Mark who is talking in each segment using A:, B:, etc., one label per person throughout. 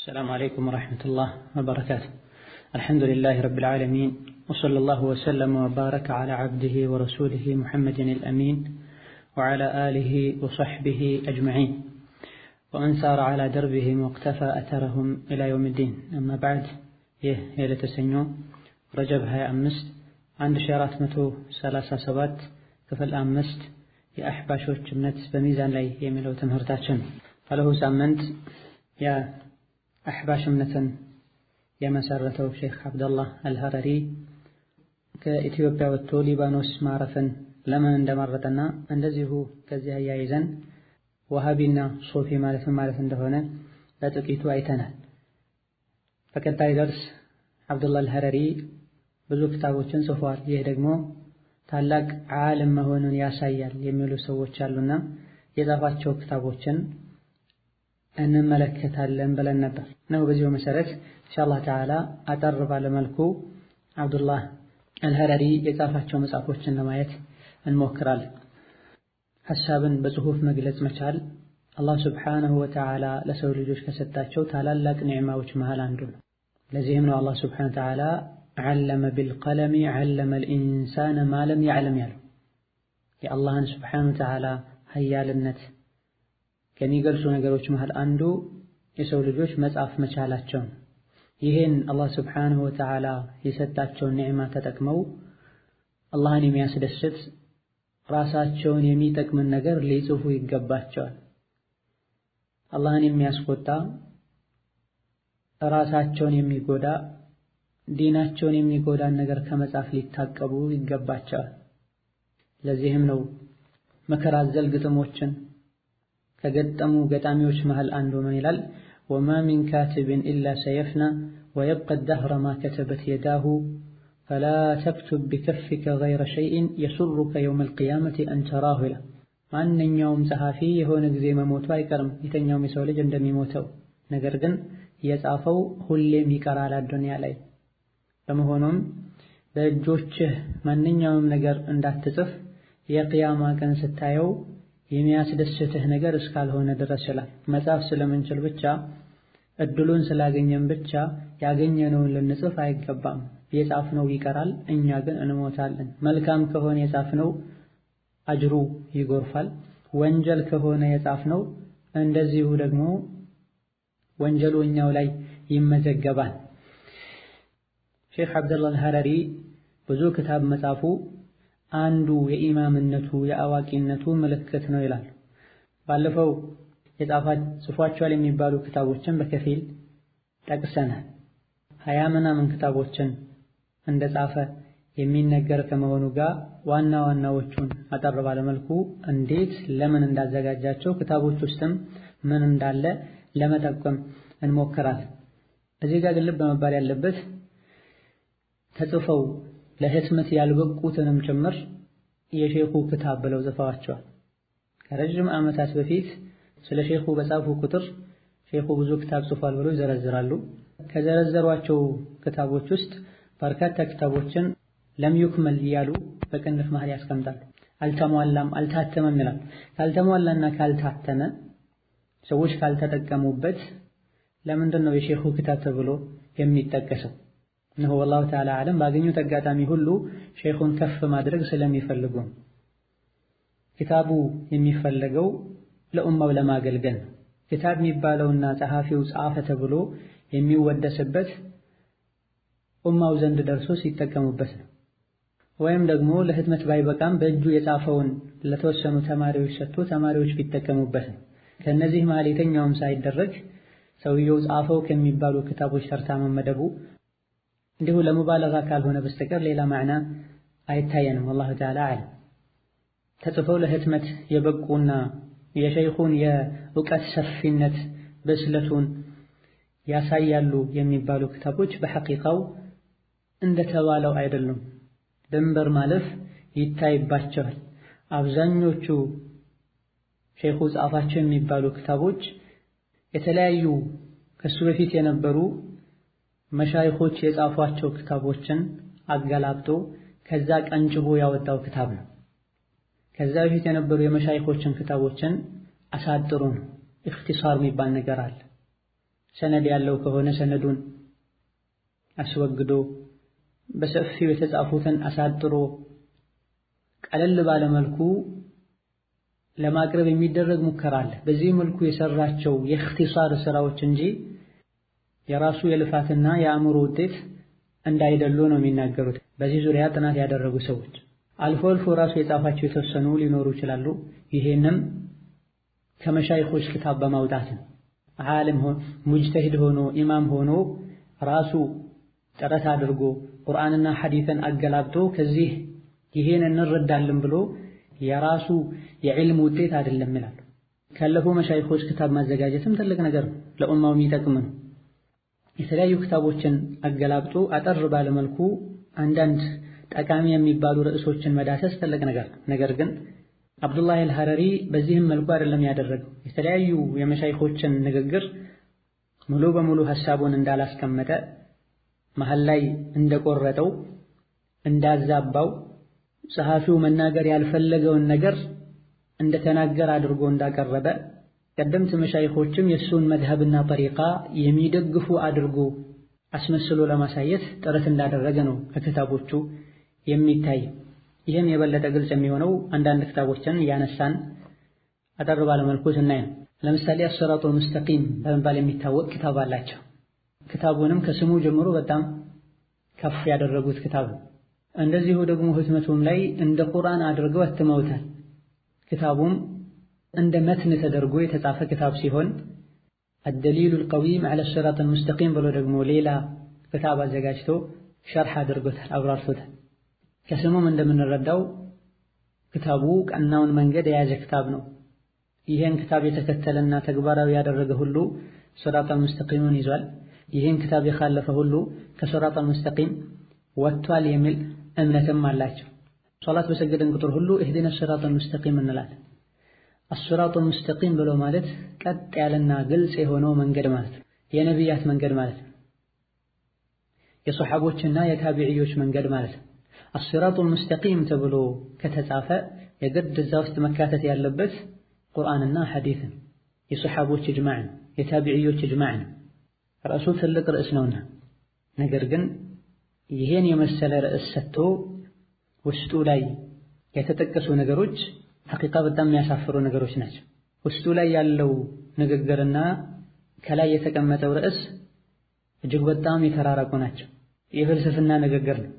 A: السلام عليكم ورحمة الله وبركاته. الحمد لله رب العالمين، وصلى الله وسلم وبارك على عبده ورسوله محمد الأمين وعلى آله وصحبه أجمعين ومن سار على دربهم واقتفى أثرهم إلى يوم الدين. أما بعد، يلة سنو رجب هاي أمست عند شيرات متو 37 كفل أمست የአሕባሾች እምነት በሚዛን ላይ የሚለው ትምህርታችን ባለፈው ሳምንት የአሕባሽ እምነትን የመሰረተው ሼክ አብደላህ አልሀረሪ ከኢትዮጵያ ወጥቶ ሊባኖስ ማረፍን ለምን እንደመረጠና እንደዚሁ ከዚህ አያይዘን ወሃቢና ሶፊ ማለት እንደሆነ በጥቂቱ አይተናል። በቀጣይ ደርስ አብደላህ አልሀረሪ ብዙ ክታቦችን ጽፏል። ይህ ደግሞ ታላቅ ዓለም መሆኑን ያሳያል የሚሉ ሰዎች አሉና የጻፋቸው ክታቦችን እንመለከታለን ብለን ነበር ነው። በዚሁ መሰረት ኢንሻአላህ ተዓላ አጠር ባለ መልኩ አብዱላህ አልሀረሪ የጻፋቸው መጽሐፎችን ለማየት እንሞክራለን። ሐሳብን በጽሁፍ መግለጽ መቻል አላህ ሱብሓነሁ ወተዓላ ለሰው ልጆች ከሰጣቸው ታላላቅ ኒዕማዎች መሃል አንዱ ነው። ለዚህም ነው አላህ ሱብሓነሁ ወተዓላ علم بالقلم علم الإنسان ما لم يعلم ያለው። የአላህን ሱብሓነሁ ወተዓላ ሀያልነት ከሚገልጹ ነገሮች መሃል አንዱ የሰው ልጆች መጻፍ መቻላቸው። ይህን አላህ ሱብሓነሁ ወተዓላ የሰጣቸውን ኒዕማ ተጠቅመው አላህን የሚያስደስት ራሳቸውን የሚጠቅምን ነገር ሊጽፉ ይገባቸዋል። አላህን የሚያስቆጣ ራሳቸውን የሚጎዳ ዲናቸውን የሚጎዳን ነገር ከመጻፍ ሊታቀቡ ይገባቸዋል። ለዚህም ነው መከራ አዘል ግጥሞችን ከገጠሙ ገጣሚዎች መሃል አንዱ ምን ይላል? ወማ ሚን ካቲብን ኢላ ሰየፍና ወየብቀ الدهر ما كتبت يداه فلا تكتب بكفك غير شيء يسرك يوم القيامة أن تراه ይላል። ማንኛውም ጸሐፊ የሆነ ጊዜ መሞቱ አይቀርም፣ የተኛውም የሰው ልጅ እንደሚሞተው። ነገር ግን የጻፈው ሁሌም ይቀራል አዱንያ ላይ። በመሆኑም በእጆችህ ማንኛውም ነገር እንዳትጽፍ የቂያማ ቀን ስታየው የሚያስደስትህ ነገር እስካልሆነ ድረስ ይላል። መጻፍ ስለምንችል ብቻ እድሉን ስላገኘን ብቻ ያገኘነውን ልንጽፍ አይገባም። የጻፍነው ይቀራል፣ እኛ ግን እንሞታለን። መልካም ከሆነ የጻፍነው አጅሩ ይጎርፋል፣ ወንጀል ከሆነ የጻፍነው እንደዚሁ ደግሞ ወንጀሉ እኛው ላይ ይመዘገባል። ሼክ አብደላህ አልሀረሪ ብዙ ክታብ መጻፉ አንዱ የኢማምነቱ የአዋቂነቱ ምልክት ነው ይላል። ባለፈው ጽፏቸዋል የሚባሉ ክታቦችን በከፊል ጠቅሰናል። 20 ምናምን ክታቦችን እንደጻፈ የሚነገር ከመሆኑ ጋር ዋና ዋናዎቹን አጠር ባለ መልኩ እንዴት ለምን እንዳዘጋጃቸው ክታቦች ውስጥም ምን እንዳለ ለመጠቆም እንሞክራለን። እዚህ ጋር ልብ መባል ያለበት ተጽፈው ለህትመት ያልበቁትንም ጭምር የሼኹ ክታብ ብለው ጽፈዋቸዋል። ከረጅም ዓመታት በፊት ስለ ሼኹ በጻፉ ቁጥር ሼኹ ብዙ ክታብ ጽፏል ብለው ይዘረዝራሉ። ከዘረዘሯቸው ክታቦች ውስጥ በርካታ ክታቦችን ለም ይክመል ያሉ በቅንፍ መሃል ያስቀምጣሉ። አልተሟላም፣ አልታተመም ይላል። ካልተሟላና ካልታተመ ሰዎች ካልተጠቀሙበት ለምንድን ነው የሼኹ ክታብ ተብሎ የሚጠቀሰው? እነሆ ወላሁ ተዓላ አለም ባገኙት አጋጣሚ ሁሉ ሼኹን ከፍ ማድረግ ስለሚፈልጉ ክታቡ የሚፈለገው ለኡማው ለማገልገል ነው። ክታብ የሚባለውና ጸሐፊው ጻፈ ተብሎ የሚወደስበት ኡማው ዘንድ ደርሶ ሲጠቀሙበት ነው። ወይም ደግሞ ለህትመት ባይበቃም በእጁ የጻፈውን ለተወሰኑ ተማሪዎች ሰጥቶ ተማሪዎች ቢጠቀሙበት ነው። ከነዚህ መሃል የተኛውም ሳይደረግ ሰውየው ጻፈው ከሚባሉ ክታቦች ተርታ መመደቡ እንዲሁ ለሙባለጋ ካልሆነ በስተቀር ሌላ ማዕና አይታየንም። ወላሁ ተዓላ አለም። ተጽፈው ለህትመት የበቁና የሸይኹን የእውቀት ሰፊነት ብስለቱን ያሳያሉ የሚባሉ ክታቦች በሐቂቃው እንደተባለው አይደሉም። ድንበር ማለፍ ይታይባቸዋል። አብዛኞቹ ሼኹ ጻፋቸው የሚባሉ ክታቦች የተለያዩ ከሱ በፊት የነበሩ መሻይኾች የጻፏቸው ክታቦችን አገላብጦ ከዛ ቀንጭቦ ያወጣው ክታብ ነው። ከዛ በፊት የነበሩ የመሻይኾችን ክታቦችን አሳጥሩ ነው። ኢኽቲሳር የሚባል ነገር አለ። ሰነድ ያለው ከሆነ ሰነዱን አስወግዶ በሰፊው የተጻፉትን አሳጥሮ ቀለል ባለ መልኩ ለማቅረብ የሚደረግ ሙከራ አለ። በዚህ መልኩ የሰራቸው የእኽቲሳር ስራዎች እንጂ የራሱ የልፋትና የአእምሮ ውጤት እንዳይደሉ ነው የሚናገሩት በዚህ ዙሪያ ጥናት ያደረጉ ሰዎች። አልፎ አልፎ ራሱ የጻፋቸው የተወሰኑ ሊኖሩ ይችላሉ። ይሄንም ከመሻይኾች ክታብ በማውጣት ዓሊም ሙጅተሂድ ሆኖ ኢማም ሆኖ ራሱ ጥረት አድርጎ ቁርአንና ሐዲስን አገላብጦ ከዚህ ይሄን እንረዳለን ብሎ የራሱ የዕልም ውጤት አይደለም ይላሉ። ካለፉ መሻይኾች ክታብ ማዘጋጀትም ትልቅ ነገር ነው፣ ለኡማው የሚጠቅም ነው። የተለያዩ ክታቦችን አገላብጦ አጠር ባለ መልኩ አንዳንድ ጠቃሚ የሚባሉ ርዕሶችን መዳሰስ ትልቅ ነገር ነው። ነገር ግን አብዱላህ አልሐረሪ በዚህም መልኩ አይደለም ያደረገው። የተለያዩ የመሻይኾችን ንግግር ሙሉ በሙሉ ሐሳቡን እንዳላስቀመጠ መሃል ላይ እንደቆረጠው እንዳዛባው ጸሐፊው መናገር ያልፈለገውን ነገር እንደተናገር አድርጎ እንዳቀረበ ቀደምት መሻይኾችም የሱን መዝሀብና ጠሪቃ የሚደግፉ አድርጎ አስመስሎ ለማሳየት ጥረት እንዳደረገ ነው ከክታቦቹ የሚታይ። ይህም የበለጠ ግልጽ የሚሆነው አንዳንድ ክታቦችን ያነሳን አጠር ባለ መልኩ ስናይ ነው። ለምሳሌ አስራጡል ሙስተቂም በመባል የሚታወቅ ክታብ አላቸው። ክታቡንም ከስሙ ጀምሮ በጣም ከፍ ያደረጉት ክታብ ነው። እንደዚሁ ደግሞ ህትመቱም ላይ እንደ ቁርአን አድርገው አትመውታል። ክታቡም እንደ መትን ተደርጎ የተጻፈ ክታብ ሲሆን አደሊሉል ቀዊም ዐለ ሲራጢል ሙስተቂም ብሎ ደግሞ ሌላ ክታብ አዘጋጅቶ ሸርሕ አድርጎታል፣ አብራርቶታል። ከስሙም እንደምንረዳው ክታቡ ቀናውን መንገድ የያዘ ክታብ ነው። ይህን ክታብ የተከተለና ተግባራዊ ያደረገ ሁሉ ሲራጢል ሙስተቂምን ይዟል። ይህን ክታብ የኻለፈ ሁሉ ከሲራጢል ሙስተቂም ወጥቷል የሚል እምነትም አላቸው። ሶላት በሰገደን ቁጥር ሁሉ እህዲነ ሲራጢል ሙስተቂም እንላለን። አስሲራጡል ሙስተቂም ብሎ ማለት ቀጥ ያለና ግልጽ የሆነው መንገድ ማለት ነው። የነቢያት መንገድ ማለት ነው። የሶሐቦችና የታቢዒዎች መንገድ ማለት ነው። አስሲራጡል ሙስተቂም ተብሎ ከተጻፈ የግድ እዛ ውስጥ መካተት ያለበት ቁርአንና ሐዲስ ነው። የሶሐቦች ኢጅማዕ ነው። የታቢዒዎች ኢጅማዕ ነው። ርዕሱ ትልቅ ርዕስ ነውና ነገር ግን ይሄን የመሰለ ርዕስ ሰጥቶ ውስጡ ላይ የተጠቀሱ ነገሮች ሐቂቃ በጣም የሚያሳፍሩ ነገሮች ናቸው። ውስጡ ላይ ያለው ንግግርና ከላይ የተቀመጠው ርዕስ እጅግ በጣም የተራራቁ ናቸው። የፍልስፍና ንግግር ነው።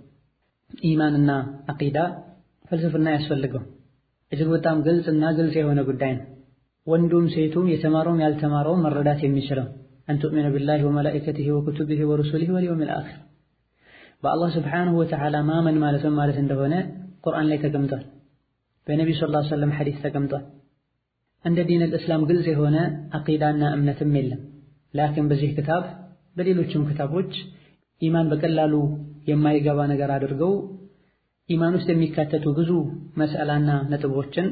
A: ኢማንና አቂዳ ፍልስፍና ያስፈልገው እጅግ በጣም ግልጽና ግልጽ የሆነ ጉዳይ ነው። ወንዱም ሴቱም የተማረውም ያልተማረውም መረዳት የሚችለው አን ቱእሚኑ ቢላሂ ወመላኢከቲሂ ወኩቱቢሂ ወሩሱሊሂ ወልየውሚል አኺር በአላህ ስብሓንሁ ወተዓላ ማመን ማለት እንደሆነ ቁርአን ላይ ተቀምጧል። በነቢዩ ሰለላሁ ዐለይሂ ወሰለም ሐዲስ ተቀምጧል። እንደ ዲነል እስላም ግልጽ የሆነ አቂዳና እምነትም የለም። ላኪን በዚህ ክታብ በሌሎችም ክታቦች ኢማን በቀላሉ የማይገባ ነገር አድርገው ኢማን ውስጥ የሚካተቱ ብዙ መስአላና ነጥቦችን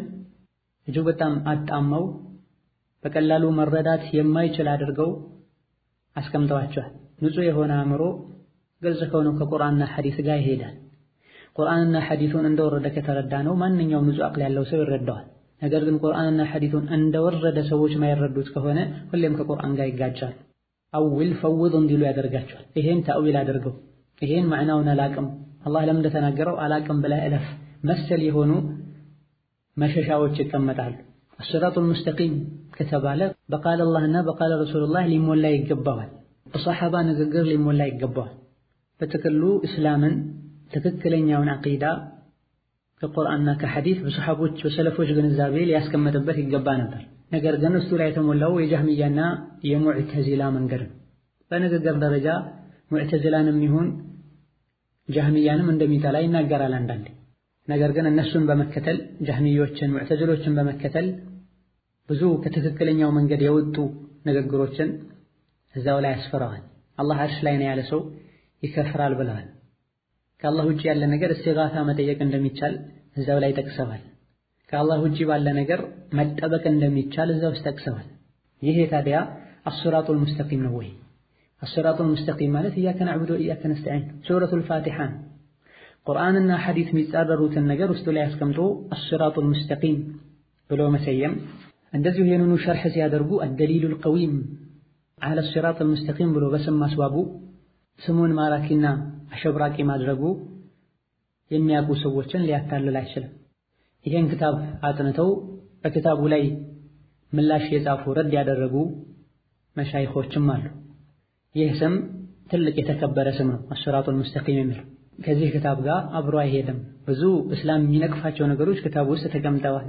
A: እጅግ በጣም አጣመው በቀላሉ መረዳት የማይችል አድርገው አስቀምጠዋቸዋል። ንጹህ የሆነ አእምሮ ግልጽ ከሆነው ከቁርአንና ሐዲስ ጋር ይሄዳል። ቁርአንና ሐዲሱን እንደወረደ ከተረዳ ነው ማንኛውም ንጹህ አቅል ያለው ሰው ይረዳዋል። ነገር ግን ቁርአንና ሐዲሱን እንደወረደ ሰዎች ማይረዱት ከሆነ ሁሌም ከቁርአን ጋር ይጋጫል። አውል ፈውድ እንዲሉ ያደርጋቸዋል። ይሄን ተአዊል አድርገው ይሄን ማዕናውን አላቅም አላህ ለምን እንደተናገረው አላቅም ብለህ እለፍ መሰል የሆኑ መሸሻዎች ይቀመጣሉ። አስሲራጡል ሙስተቂም ከተባለ በቃለ አላህና በቃለ ረሱሉላህ ሊሞላ ይገባዋል። በሰሐባ ንግግር ሊሞላ ይገባዋል። በጥቅሉ እስላምን ትክክለኛውን አቂዳ ከቁርአንና ከሐዲስ በሰሐቦች በሰለፎች ግንዛቤ ሊያስቀምጥበት ይገባ ነበር። ነገር ግን እሱ ላይ የተሞላው የጃህሚያና የሙዕተዚላ መንገድ ነው። በንግግር ደረጃ ሙዕተዚላንም ይሁን ጃህሚያንም እንደሚጠላ ይናገራል አንዳንዴ። ነገር ግን እነሱን በመከተል ጃህሚዮችን ሙዕተዚሎችን በመከተል ብዙ ከትክክለኛው መንገድ የወጡ ንግግሮችን እዛው ላይ ያስፈራዋል። አላህ አርሽ ላይ ነው ያለ ሰው ይከፍራል ብለዋል። ከአላህ ውጪ ያለ ነገር እስቲጋሳ መጠየቅ እንደሚቻል እዛው ላይ ጠቅሰዋል። ከአላህ ውጪ ባለ ነገር መጠበቅ እንደሚቻል እዛው ውስጥ ጠቅሰዋል። ይሄ ታዲያ አስሲራጡል ሙስተቂም ነው ወይ? አስሲራጡል ሙስተቂም ማለት ኢያከ ነዕቡዱ ወኢያከ ነስተዒን ሱረቱል ፋቲሓ ቁርአንና ሐዲስ የሚጻረሩትን ነገር ውስጡ ላይ አስቀምጦ አስሲራጡል ሙስተቂም ብሎ መሰየም። እንደዚሁ ይህንኑ ሸርሕ ሲያደርጉ አደሊሉል ቀዊም ዐለ ሲራጢል ሙስተቂም ብሎ በስም ማስዋቡ ስሙን ማራኪና አሸብራቂ ማድረጉ የሚያውቁ ሰዎችን ሊያታልል አይችልም። ይሄን ክታብ አጥንተው በክታቡ ላይ ምላሽ የጻፉ ረድ ያደረጉ መሻይኾችም አሉ። ይህ ስም ትልቅ የተከበረ ስም ነው፣ አስሲራጡል ሙስተቂም የሚለው። ከዚህ ክታብ ጋር አብሮ አይሄድም። ብዙ እስላም የሚነቅፋቸው ነገሮች ክታብ ውስጥ ተቀምጠዋል።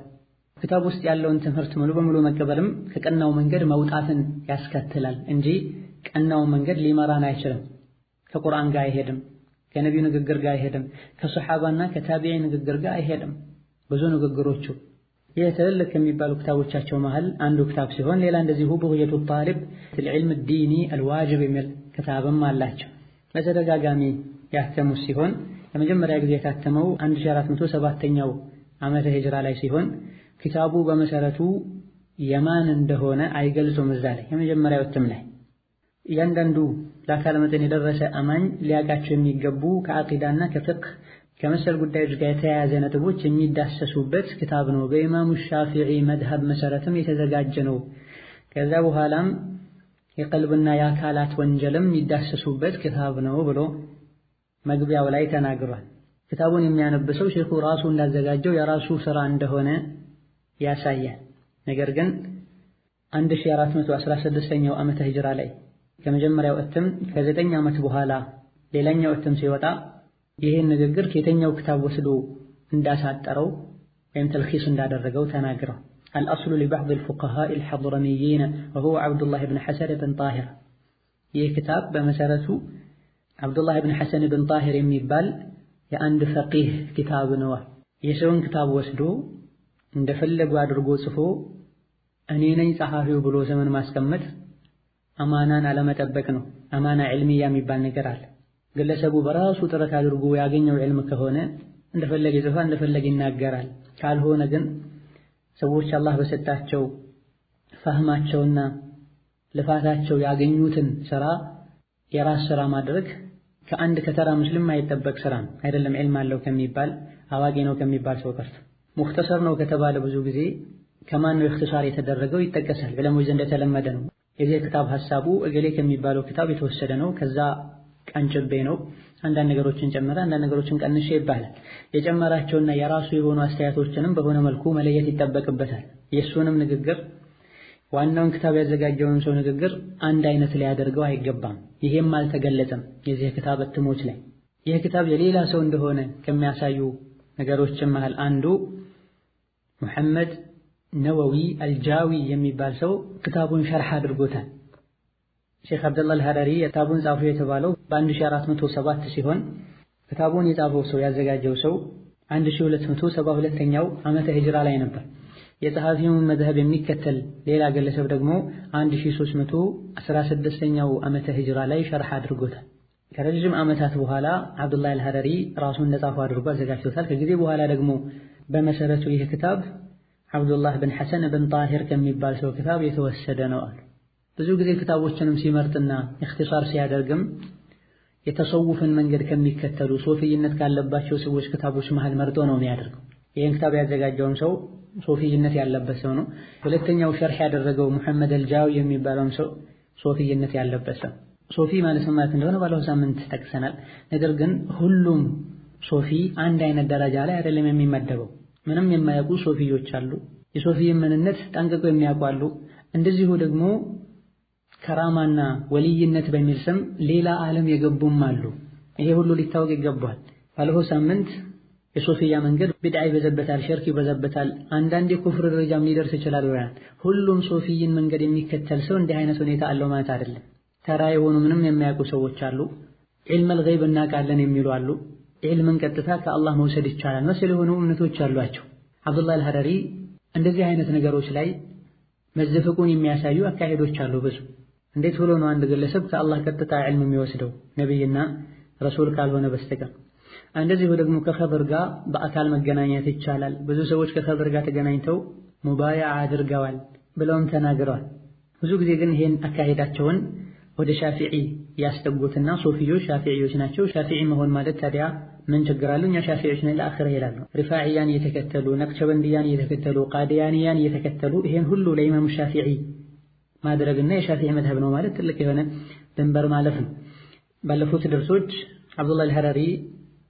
A: ክታብ ውስጥ ያለውን ትምህርት ሙሉ በሙሉ መቀበልም ከቀናው መንገድ መውጣትን ያስከትላል እንጂ ቀናው መንገድ ሊመራን አይችልም። ከቁርአን ጋር አይሄድም፣ ከነቢዩ ንግግር ጋር አይሄድም፣ ከሰሓባና ከታቢዒ ንግግር ጋር አይሄድም። ብዙ ንግግሮቹ ይህ ትልልቅ ከሚባሉ ክታቦቻቸው መሃል አንዱ ክታብ ሲሆን ሌላ እንደዚሁ ቡግየቱ ጣሊብ ፊል ዒልም ዲኒ አልዋጅብ የሚል ክታብም አላቸው። በተደጋጋሚ ያተሙ ሲሆን ለመጀመሪያ ጊዜ የታተመው 1407ኛው ዓመተ ሂጅራ ላይ ሲሆን ክታቡ በመሰረቱ የማን እንደሆነ አይገልጹም። እዛ ላይ የመጀመሪያው እትም ላይ እያንዳንዱ ለአካለ መጠን የደረሰ አማኝ ሊያውቃቸው የሚገቡ ከዓቂዳና ከፍቅህ ከመሰል ጉዳዮች ጋር የተያያዘ ነጥቦች የሚዳሰሱበት ክታብ ነው። በኢማሙ ሻፊዒ መድሀብ መሰረትም የተዘጋጀ ነው። ከዛ በኋላም የቀልብና የአካላት ወንጀልም የሚዳሰሱበት ክታብ ነው ብሎ መግቢያው ላይ ተናግሯል። ክታቡን የሚያነብሰው ሼኹ ራሱ እንዳዘጋጀው የራሱ ስራ እንደሆነ ያሳያል። ነገር ግን 1416ኛው ዓመተ ሂጅራ ላይ ከመጀመሪያው እትም ከ9 ዓመት በኋላ ሌላኛው እትም ሲወጣ ይህን ንግግር ከየትኛው ክታብ ወስዶ እንዳሳጠረው ወይም ተልኺስ እንዳደረገው ተናግረው الأصل لبعض الفقهاء الحضرميين وهو عبد الله بن حسن بن طاهر ይህ ክታብ በመሰረቱ አብዱላህ ብን ሐሰን ብን ጣሂር የሚባል የአንድ ፈቂህ ክታብ ነው። የሰውን ክታብ ወስዶ እንደፈለጉ አድርጎ ጽፎ እኔ ነኝ ጸሐፊው ብሎ ዘመን ማስቀመጥ አማናን አለመጠበቅ ነው። አማና ዒልሚያ የሚባል ነገር አለ። ግለሰቡ በራሱ ጥረት አድርጎ ያገኘው ዒልም ከሆነ እንደፈለገ ይጽፋል፣ እንደፈለገ ይናገራል። ካልሆነ ግን ሰዎች አላህ በሰጣቸው ፈህማቸውና ልፋታቸው ያገኙትን ስራ የራስ ስራ ማድረግ ከአንድ ከተራ ሙስሊም አይጠበቅ ስራ ነው። አይደለም ዒልም አለው ከሚባል አዋቂ ነው ከሚባል ሰው ቀርቶ ሙኽተሰር ነው ከተባለ ብዙ ጊዜ ከማን ነው እኽትሳር የተደረገው ይጠቀሳል። በለሞች ዘንድ የተለመደ ነው። የዚህ ክታብ ሐሳቡ እገሌ ከሚባለው ክታብ የተወሰደ ነው፣ ከዛ ቀንጭቤ ነው፣ አንዳንድ ነገሮችን ጨመረ፣ አንዳንድ ነገሮችን ቀንሼ ይባላል። የጨመራቸውና የራሱ የሆኑ አስተያየቶችንም በሆነ መልኩ መለየት ይጠበቅበታል። የእሱንም ንግግር ዋናውን ክታብ ያዘጋጀውን ሰው ንግግር አንድ አይነት ሊያደርገው አይገባም። ይሄም አልተገለጸም የዚህ ክታብ እትሞች ላይ። ይህ ክታብ የሌላ ሰው እንደሆነ ከሚያሳዩ ነገሮችን መሃል አንዱ ሙሐመድ ነወዊ አልጃዊ የሚባል ሰው ክታቡን ሸርሕ አድርጎታል። ሼኽ አብደላህ አልሐረሪ ክታቡን ጻፉ የተባለው በ1407 ሲሆን ክታቡን የጻፈው ሰው ያዘጋጀው ሰው 1272ኛው ዓመተ ሂጅራ ላይ ነበር። የጸሐፊውን መዝሀብ የሚከተል ሌላ ግለሰብ ደግሞ 1316ኛው ዓመተ ሂጅራ ላይ ሸርሕ አድርጎታል። ከረጅም ዓመታት በኋላ አብዱላህ አልሐረሪ ራሱን እንደጻፈው አድርጎ አዘጋጅቶታል። ከጊዜ በኋላ ደግሞ በመሰረቱ ይህ ክታብ አብዱላህ ብን ሐሰን ብን ጣሂር ከሚባል ሰው ክታብ የተወሰደ ነው አሉ። ብዙ ጊዜ ክታቦችንም ሲመርጥና እኽትሳር ሲያደርግም የተሰውፍን መንገድ ከሚከተሉ ሶፊይነት ካለባቸው ሰዎች ክታቦች መሃል መርጦ ነው የሚያደርገው። ይህን ክታብ ያዘጋጀውም ሰው ሶፊይነት ያለበት ሰው ነው። ሁለተኛው ሸርሕ ያደረገው ሙሐመድ አልጃዊ የሚባለውም ሰው ሶፊይነት ያለበት ሰው። ሶፊ ማለት ማለት እንደሆነ ባለፈው ሳምንት ጠቅሰናል። ነገር ግን ሁሉም ሶፊ አንድ አይነት ደረጃ ላይ አይደለም የሚመደበው። ምንም የማያውቁ ሶፊዮች አሉ፣ የሶፊን ምንነት ጠንቅቀው የሚያውቁ አሉ። እንደዚሁ ደግሞ ከራማና ወልይነት በሚል ስም ሌላ ዓለም የገቡም አሉ። ይሄ ሁሉ ሊታወቅ ይገባል። ባለፈው ሳምንት የሶፊያ መንገድ ቢድዓ ይበዛበታል፣ ሽርክ ይበዛበታል፣ አንዳንዴ ኩፍር ደረጃም ሊደርስ ይችላል ብለናል። ሁሉም ሶፊይን መንገድ የሚከተል ሰው እንዲህ አይነት ሁኔታ አለው ማለት አይደለም። ተራ የሆኑ ምንም የማያውቁ ሰዎች አሉ። ዒልመል ገይብ እናውቃለን የሚሉ አሉ። ዒልምን ቀጥታ ከአላህ መውሰድ ይቻላል መሰል የሆኑ እምነቶች አሏቸው። አብዱላህ አልሐረሪ እንደዚህ አይነት ነገሮች ላይ መዘፈቁን የሚያሳዩ አካሄዶች አሉ ብዙ። እንዴት ብሎ ነው አንድ ግለሰብ ከአላህ ቀጥታ ዒልም የሚወስደው ነብይና ረሱል ካልሆነ በስተቀር? እንደዚሁ ደግሞ ከኸብር ጋር በአካል መገናኘት ይቻላል። ብዙ ሰዎች ከኸብር ጋር ተገናኝተው ሙባያዓ አድርገዋል ብለውም ተናግረዋል። ብዙ ጊዜ ግን ይሄን አካሄዳቸውን ወደ ሻፊዒ ያስጠጉትና ሶፊዮች ሻፊዒዎች ናቸው። ሻፊዒ መሆን ማለት ታዲያ ምን ችግር አለው? እኛ ሻፊዒዎች ነን ለአኺራ ይላሉ። ሪፋዒያን እየተከተሉ ነቅሸበንዲያን እየተከተሉ ቃዲያንያን እየተከተሉ ይሄን ሁሉ ለኢማሙ ሻፊዒ ማድረግና የሻፊዒ መዝሀብ ነው ማለት ትልቅ የሆነ ድንበር ማለፍ ነው። ባለፉት ድርሶች አብዱላህ አልሐረሪ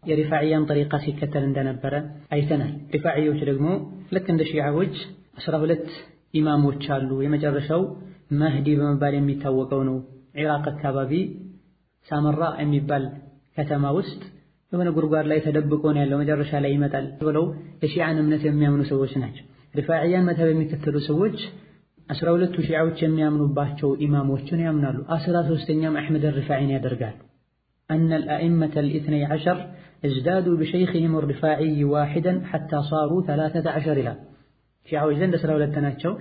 A: የሪፋዕያን ጠሪቃ ሲከተል እንደነበረ አይተናል። ሪፋዕዮች ደግሞ ልክ እንደ ሺዓዎች 12 ኢማሞች አሉ። የመጨረሻው መህዲ በመባል የሚታወቀው ነው። ኢራቅ አካባቢ ሳመራ የሚባል ከተማ ውስጥ የሆነ ጉድጓድ ላይ ተደብቆ ነው ያለው፣ መጨረሻ ላይ ይመጣል ብለው የሺዓን እምነት የሚያምኑ ሰዎች ናቸው። ሪፋዕያን መዝሀብ የሚከተሉ ሰዎች 12ቱ ሺዓዎች የሚያምኑባቸው ኢማሞችን ያምናሉ። 13ኛም አሕመድ አልሪፋዒን ያደርጋሉ። أن الأئمة الاثني عشر ازدادوا بشيخهم الرفاعي واحدا حتى صاروا 13 إلى ሺዓዎች ዘንድ 12 ናቸው።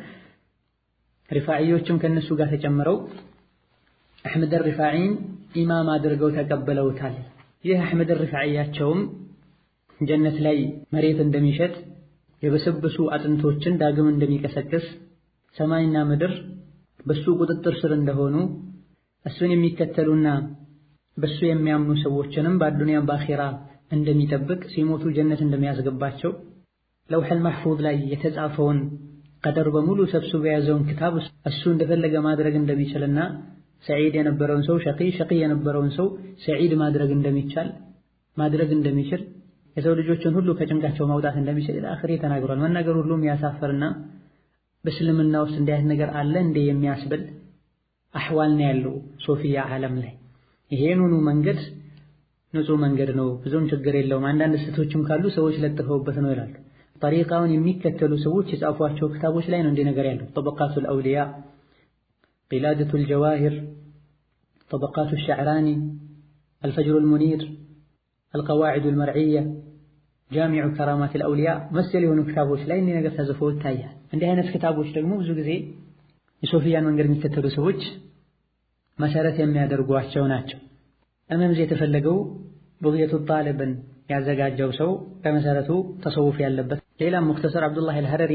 A: ሪፋዕዮችም ከነሱ ጋር ተጨምረው አሕመድ አልሪፋዒን ኢማም አድርገው ተቀበለውታል። ይህ አሕመድ አልሪፋዒያቸውም ጀነት ላይ መሬት እንደሚሸጥ የበሰበሱ አጥንቶችን ዳግም እንደሚቀሰቅስ ሰማይና ምድር በሱ ቁጥጥር ስር እንደሆኑ እሱን የሚከተሉና በሱ የሚያምኑ ሰዎችንም በአዱንያም በአኺራ እንደሚጠብቅ ሲሞቱ ጀነት እንደሚያስገባቸው ለውሐል መሕፉዝ ላይ የተጻፈውን ቀደር በሙሉ ሰብስቦ የያዘውን ክታብ እሱ እንደፈለገ ማድረግ እንደሚችልና ሰዒድ የነበረውን ሰው ሸቂ የነበረውን ሰው ሰዒድ ማድረግ እንደሚቻል ማድረግ እንደሚችል የሰው ልጆችን ሁሉ ከጭንቃቸው ማውጣት እንደሚችል ለአኺሪ ተናግሯል። መናገር ሁሉም ያሳፈርና በእስልምና ውስጥ እንዲህ አይነት ነገር አለ እንደ የሚያስብል አህዋል ነው ያለው ሶፊያ ዓለም ላይ። ይሄንኑ መንገድ ንጹህ መንገድ ነው፣ ብዙም ችግር የለውም፣ አንዳንድ ስህተቶችም ካሉ ሰዎች ለጥፈውበት ነው ይላሉ። ጠሪቃውን የሚከተሉ ሰዎች የጻፏቸው ክታቦች ላይ ነው እንዲህ ነገር ያለው። ጠበቃቱል አውሊያ፣ ቂላደቱል ጀዋሂር፣ ጠበቃቱ ሸዕራኒ፣ አልፈጅሩል ሙኒር፣ አልቀዋዒዱል መርዕያ፣ ጃሚዑ ከራማቲል አውሊያ መሰል የሆኑ ክታቦች ላይ እንዲህ ነገር ተጽፎ ይታያል። እንዲህ አይነት ክታቦች ደግሞ ብዙ ጊዜ የሶፊያን መንገድ የሚከተሉ ሰዎች መሰረት የሚያደርጓቸው ናቸው። እመምዝ የተፈለገው ቡግየቱ ጣልብን ያዘጋጀው ሰው በመሰረቱ ተሰውፍ ያለበት። ሌላም ሙክተሰር አብዱላህ አልሐረሪ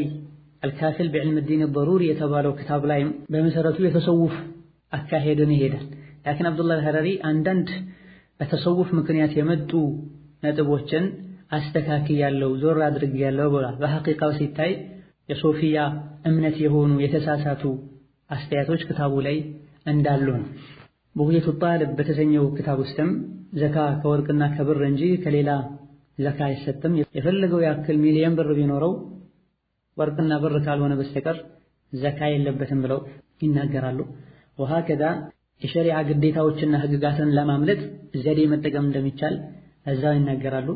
A: አልካፊል ቢዕልም ዲን ضروري የተባለው ክታብ ላይም በመሰረቱ የተሰውፍ አካሄድን ይሄዳል። ላኪን አብዱላህ አልሐረሪ አንዳንድ በተሰውፍ ምክንያት የመጡ ነጥቦችን አስተካክያለሁ ዞር አድርጌያለሁ ብሏል። በሐቂቃው ሲታይ የሶፊያ እምነት የሆኑ የተሳሳቱ አስተያየቶች ክታቡ ላይ እንዳሉ ነው። ቡግየቱ ጣልብ በተሰኘው ክታብ ውስጥም ዘካ ከወርቅና ከብር እንጂ ከሌላ ዘካ አይሰጥም፣ የፈለገው ያክል ሚሊዮን ብር ቢኖረው ወርቅና ብር ካልሆነ በስተቀር ዘካ የለበትም ብለው ይናገራሉ። ወሃከዛ የሸሪዓ ግዴታዎችና ህግጋትን ለማምለጥ ዘዴ መጠቀም እንደሚቻል እዛው ይናገራሉ።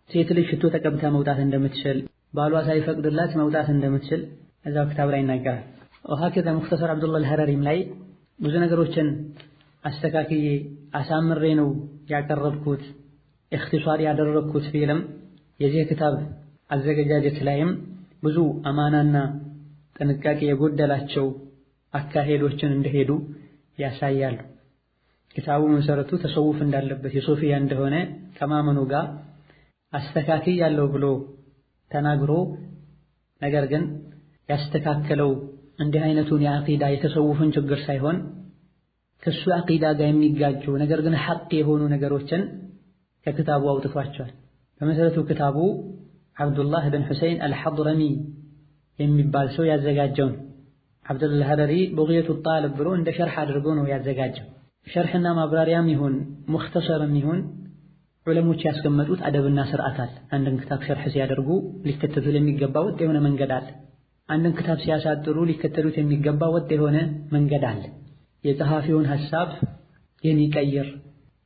A: ሴት ልጅ ሽቶ ተቀብታ መውጣት እንደምትችል፣ ባሏ ሳይፈቅድላት መውጣት እንደምትችል እዛው ክታብ ላይ ይናገራል። ወሃከዛ ሙክተሰር አብዱላህ አልሐረሪም ላይ ብዙ ነገሮችን አስተካክዬ አሳምሬ ነው ያቀረብኩት እክትሷር ያደረግኩት ፊልም የዚህ ክታብ አዘገጃጀት ላይም ብዙ አማናና ጥንቃቄ የጎደላቸው አካሄዶችን እንደሄዱ ያሳያሉ። ክታቡ መሰረቱ ተሰውፍ እንዳለበት የሶፊያ እንደሆነ ከማመኑ ጋር አስተካክያለሁ ብሎ ተናግሮ ነገር ግን ያስተካከለው እንዲህ አይነቱን የአቂዳ የተሰውፍን ችግር ሳይሆን ከሱ አቂዳ ጋር የሚጋጩ ነገር ግን ሐቅ የሆኑ ነገሮችን ከክታቡ አውጥቷቸዋል። በመሰረቱ ክታቡ አብዱላህ ብን ሁሰይን አልሐድረሚ የሚባል ሰው ያዘጋጀው ነው። አብዱላህ አልሐረሪ ቡግየቱ ጣልብ ብሎ እንደ ሸርሕ አድርጎ ነው ያዘጋጀው። ሸርሕና ማብራሪያም ይሁን ሙኽተሰርም ይሁን ዑለሞች ያስቀመጡት አደብና ስርዓት አለ። አንድን ክታብ ሸርሕ ሲያደርጉ ሊከተሉት የሚገባ ወጥ የሆነ መንገድ አለ። አንድን ክታብ ሲያሳጥሩ ሊከተሉት የሚገባ ወጥ የሆነ መንገድ አለ። የጸሐፊውን ሐሳብ የሚቀይር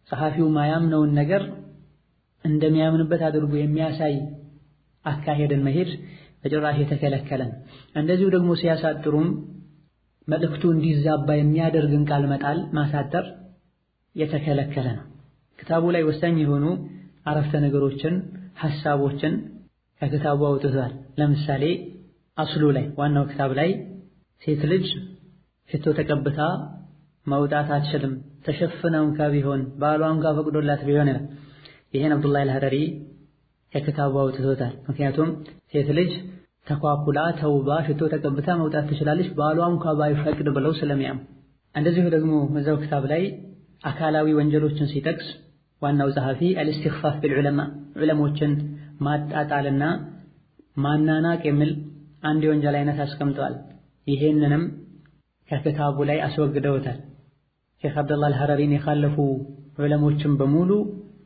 A: ጸሐፊው ማያምነውን ነገር እንደሚያምንበት አድርጎ የሚያሳይ አካሄድን መሄድ በጭራሽ የተከለከለ ነው። እንደዚሁ ደግሞ ሲያሳጥሩም መልእክቱ እንዲዛባ የሚያደርግን ቃል መጣል ማሳጠር የተከለከለ ነው። ክታቡ ላይ ወሳኝ የሆኑ አረፍተ ነገሮችን ሐሳቦችን ከክታቡ አውጥቷል። ለምሳሌ አስሉ ላይ ዋናው ክታብ ላይ ሴት ልጅ ሽቶ ተቀብታ መውጣት አትችልም ተሸፍነው ቢሆን ባሏን ጋር ፈቅዶላት ቢሆን ነው። ይሄን አብዱላህ አልሐረሪ ከክታቡ አውጥቶታል። ምክንያቱም ሴት ልጅ ተኳኩላ ተውባ ሽቶ ተቀብታ መውጣት ትችላለች ባሏን እንኳን ባይፈቅድ ብለው ስለሚያም። እንደዚሁ ደግሞ እዛው ክታብ ላይ አካላዊ ወንጀሎችን ሲጠቅስ ዋናው ጸሐፊ አልእስቲግፋፍ ቢልዑለማ ዑለሞችን ማጣጣልና ማናናቅ የሚል አንድ የወንጀል አይነት አስቀምጧል። ይሄንንም ከክታቡ ላይ አስወግደውታል። ሼኽ አብደላህ አልሐረሪን የኻለፉ ዑለሞችን በሙሉ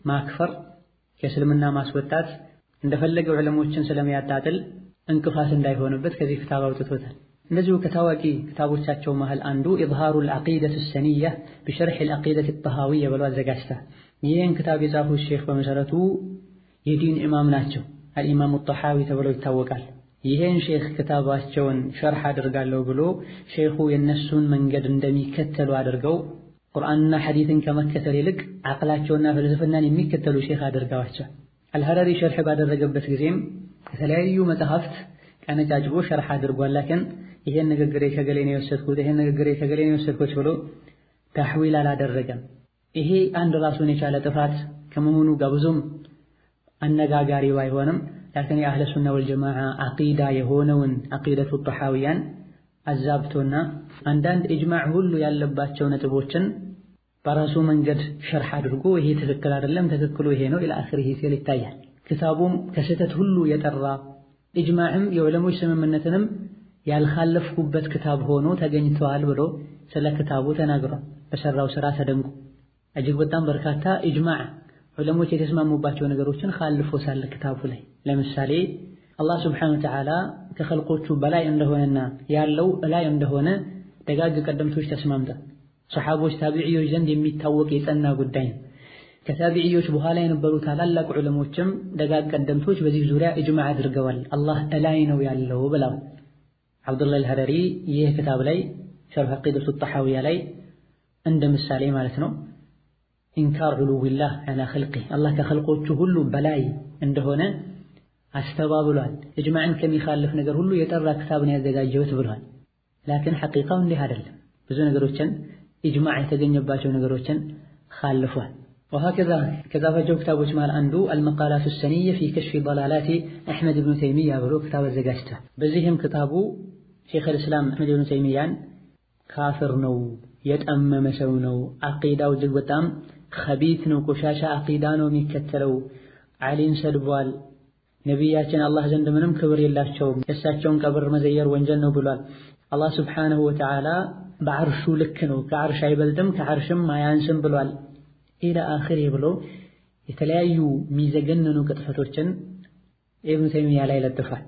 A: ማክፈር፣ ከእስልምና ማስወጣት እንደፈለገ ዑለሞችን ስለሚያጣጥል እንቅፋት እንዳይሆንበት ከዚህ ክታብ አውጥቶታል። እንደዚሁ ከታዋቂ ክታቦቻቸው መሃል አንዱ ኢዝሃሩል ዐቂደቱ ሰኒያ ቢሸርሒል ዐቂደቲ ጠሃዊያ ብለው አዘጋጅተዋል። ይህን ክታብ የጻፉት ሼኽ በመሰረቱ የዲን ኢማም ናቸው። አልኢማሙ ጠሃዊ ተብለው ይታወቃል። ይህን ሼኽ ክታባቸውን ሸርሕ አድርጋለሁ ብሎ ሼኹ የነሱን መንገድ እንደሚከተሉ አድርገው ቁርአንና ሐዲትን ከመከተል ይልቅ ዐቅላቸውና ፍልስፍናን የሚከተሉ ሼኽ አድርገዋቸው። አልሐረሪ ሸርሕ ባደረገበት ጊዜም ከተለያዩ መጽሐፍት ቀነጫጭቦ ሸርሕ አድርጓል። ላኪን ይሄን ንግግሬ ከገሌ ነው የወሰድኩት፣ ይሄን ንግግሬ ከገሌ ነው የወሰድኩት ብሎ ተሕዊል አላደረገም። ይሄ አንድ ራሱን የቻለ ጥፋት ከመሆኑ ጋር ብዙም አነጋጋሪ ባይሆንም ላኪን የአህለ ሱና ወልጀማዓ ዐቂዳ የሆነውን ዐቂደቱ ጠሃዊያን አዛብቶና አንዳንድ ኢጅማዕ ሁሉ ያለባቸው ነጥቦችን በራሱ መንገድ ሸርሕ አድርጎ ይሄ ትክክል አይደለም፣ ትክክሉ ይሄ ነው ኢላ አኺሪሂ ሲል ይታያል። ክታቡም ከስህተት ሁሉ የጠራ ኢጅማዕም የዑለሞች ስምምነትንም ያልኻለፍኩበት ክታብ ሆኖ ተገኝተዋል ብሎ ስለ ክታቡ ተናግሯል። በሰራው ስራ ተደንቁ እጅግ በጣም በርካታ ኢጅማዕ ዑለሞች የተስማሙባቸው ነገሮችን ኻልፎ ሳለ ክታቡ ላይ ለምሳሌ አላህ ሱብሓነሁ ወተዓላ ከኸልቆቹ በላይ እንደሆነና ያለው እላይ እንደሆነ ደጋግ ቀደምቶች ተስማምተዋል። ሰሓቦች፣ ታቢዕዮች ዘንድ የሚታወቅ የጸና ጉዳይ ነው። ከታቢዕዮች በኋላ የነበሩ ታላላቅ ዑለሞችም ደጋግ ቀደምቶች በዚህ ዙሪያ ኢጅማዕ አድርገዋል። አላህ እላይ ነው ያለው ብለዋል። አብዱላህ አልሐረሪ ይህ ክታብ ላይ ሸርሕ ዐቂደቱ ጠሃዊያ ላይ እንደ ምሳሌ ማለት ነው ኢንካር ዑሉዊላህ ዐላ ኸልቂህ አላህ ከኸልቆቹ ሁሉ በላይ እንደሆነ አስተባብሏል። ኢጅማዕን ከሚኻልፍ ነገር ሁሉ የጠራ ክታብን ያዘጋጀሁት ብሏል። ላኪን ሐቂቃው እንዲህ አይደለም። ብዙ ነገሮችን ኢጅማዕ የተገኘባቸው ነገሮችን ኻልፏል። ወሀከዛ ከጻፋቸው ክታቦች መሃል አንዱ አልመቃላቱ ሰኒያ ፊ ከሽፊ ضላላት አሕመድ ብኑ ተይሚያ ብሎ ክታብ አዘጋጅቷል። በዚህም ክታቡ ሼኹል ኢስላም አሕመድ ብኑ ተይሚያን ካፍር ነው፣ የጠመመ ሰው ነው፣ ዐቂዳው እጅግ በጣም ኸቢት ነው፣ ቆሻሻ ዐቂዳ ነው የሚከተለው፣ ዓሊን ሰድቧል፣ ነቢያችን አላህ ዘንድ ምንም ክብር የላቸውም፣ የእሳቸውን ቀብር መዘየር ወንጀል ነው ብሏል። አላህ ሱብሓነሁ ወተዓላ በዐርሹ ልክ ነው፣ ከዐርሽ አይበልጥም ከዐርሽም አያንስም ብሏል ኢላ አኺሪ ብሎ የተለያዩ የሚዘገንኑ ቅጥፈቶችን ኢብኑ ተይሚያ ላይ ለጥፏል።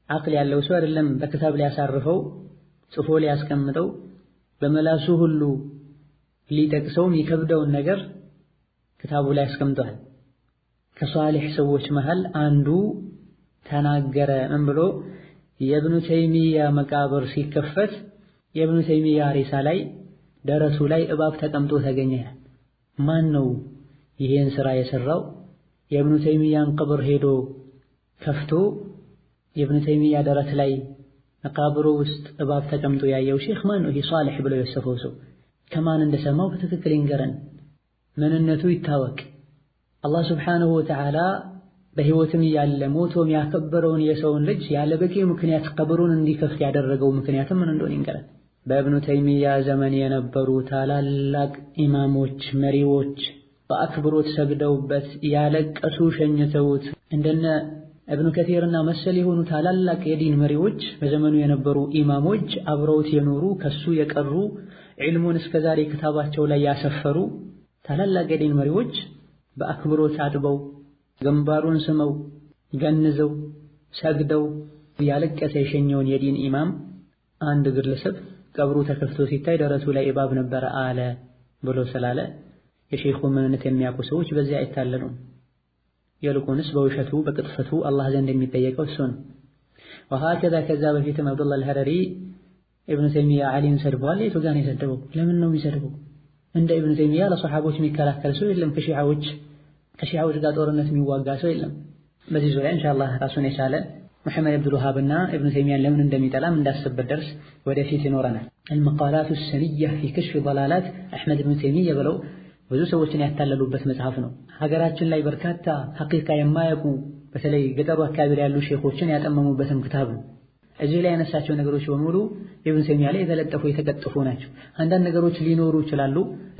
A: ዐቅል ያለው ሰው አይደለም በክታብ ሊያሳርፈው ጽፎ ሊያስቀምጠው በመላሱ ሁሉ ሊጠቅሰው የሚከብደውን ነገር ክታቡ ላይ አስቀምጧል። ከሷሊሕ ሰዎች መሃል አንዱ ተናገረ። ምን ብሎ የኢብኑ ተይሚያ መቃብር ሲከፈት የኢብኑ ተይሚያ ሬሳ ላይ ደረቱ ላይ እባብ ተቀምጦ ተገኘ። ማን ነው ይሄን ስራ የሰራው? የኢብኑ ተይሚያን ቀብር ሄዶ ከፍቶ የኢብኑ ተይሚያ ደረት ላይ መቃብሩ ውስጥ እባብ ተቀምጦ ያየው ሼኽ ማን ነው? ይሄ ሷሊሕ ብሎ የወሰፈው ሰው ከማን እንደሰማው በትክክል ይንገረን፣ ምንነቱ ይታወቅ። አላህ ሱብሓነሁ ወተዓላ በሕይወትም ያለ ሞቶም ያከበረውን የሰውን ልጅ ያለ በቂ ምክንያት ቀብሩን እንዲከፍት ያደረገው ምክንያትም ምን እንደሆነ ይንገረን። በኢብኑ ተይሚያ ዘመን የነበሩ ታላላቅ ኢማሞች፣ መሪዎች በአክብሮት ሰግደውበት ያለቀሱ ሸኝተውት እንደነ ኢብኑ ከቲርና መሰል የሆኑ ታላላቅ የዲን መሪዎች በዘመኑ የነበሩ ኢማሞች አብረውት የኖሩ ከሱ የቀሩ ዒልሙን እስከዛሬ ክታባቸው ላይ ያሰፈሩ ታላላቅ የዲን መሪዎች በአክብሮት አጥበው ግንባሩን ስመው ገንዘው ሰግደው ያለቀሰ የሸኘውን የዲን ኢማም አንድ ግለሰብ ቀብሩ ተከፍቶ ሲታይ ደረቱ ላይ እባብ ነበረ አለ ብሎ ስላለ የሼኹ ምንነት የሚያውቁ ሰዎች በዚያ አይታለሉም። ይልቁንስ በውሸቱ በቅጥፈቱ አላህ ዘንድ የሚጠየቀው እሱ ነው። ወሀከዛ ከዛ በፊትም አብዱላህ አልሐረሪ ኢብኑ ተይሚያ ዓሊን ሰድቧል። የቱ ጋር ነው የሰደበው? ለምን ነው የሚሰድበው? እንደ ኢብኑ ተይሚያ ለሰሓቦች የሚከራከር ሰው የለም። ከሺዓዎች ጋር ጦርነት የሚዋጋ ሰው የለም። በዚህ ዙሪያ ኢንሻአላህ ራሱን የቻለ ሙሐመድ አብዱል ወሃብና ኢብኑ ተይሚያን ለምን እንደሚጠላም እንዳስበት ደርስ ወደፊት ይኖረናል። አልመቃላቱ ሰኒያ ፊ ከሽፊ ضላላት አሕመድ ብኑ ተይሚያ ብለው ብዙ ሰዎችን ያታለሉበት መጽሐፍ ነው። ሀገራችን ላይ በርካታ ሐቂቃ የማያውቁ በተለይ ገጠሩ አካባቢ ላይ ያሉ ሼኾችን ያጠመሙበትም ክታብ ነው። እዚህ ላይ ያነሳቸው ነገሮች በሙሉ ኢብኑ ተይሚያ ላይ የተለጠፉ የተቀጠፉ ናቸው። አንዳንድ ነገሮች ሊኖሩ ይችላሉ።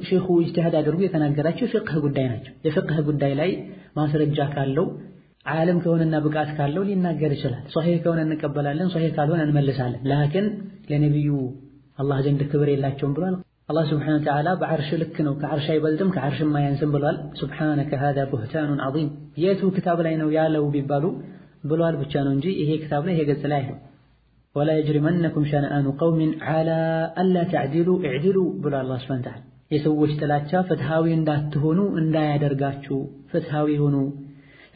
A: ሼኹ ኢጅቲሃድ አድርጎ የተናገራቸው የፍቅህ ጉዳይ ናቸው። የፍቅህ ጉዳይ ላይ ማስረጃ ካለው ዓለም ከሆነና ብቃት ካለው ሊናገር ይችላል። ሶሒህ ከሆነ እንቀበላለን፣ ሶሒህ ካልሆነ እንመልሳለን። ላኪን ለነብዩ አላህ ዘንድ ክብር የላቸውም ብሏል። አላህ ሱብሓነሁ ወተዓላ በዐርሽ ልክ ነው ከዐርሽ አይበልጥም ከዐርሽም አያንስም ብሏል። ሱብሓነከ ሃዛ ቡህታኑን ዐዚም የቱ ክታብ ላይ ነው ያለው ቢባሉ ብሏል ብቻ ነው እንጂ ይሄ ክታብ ላይ ይሄ ገጽ ላይ አይደለም። ወላ የጅሪመነኩም ሸነአኑ ቀውሚን ዐላ አላ ተዕዲሉ እዕዲሉ ብሏል አላህ ሱብሓነሁ ወተዓላ። የሰዎች ጥላቻ ፍትሃዊ እንዳትሆኑ እንዳያደርጋችሁ ፍትሃዊ ሁኑ፣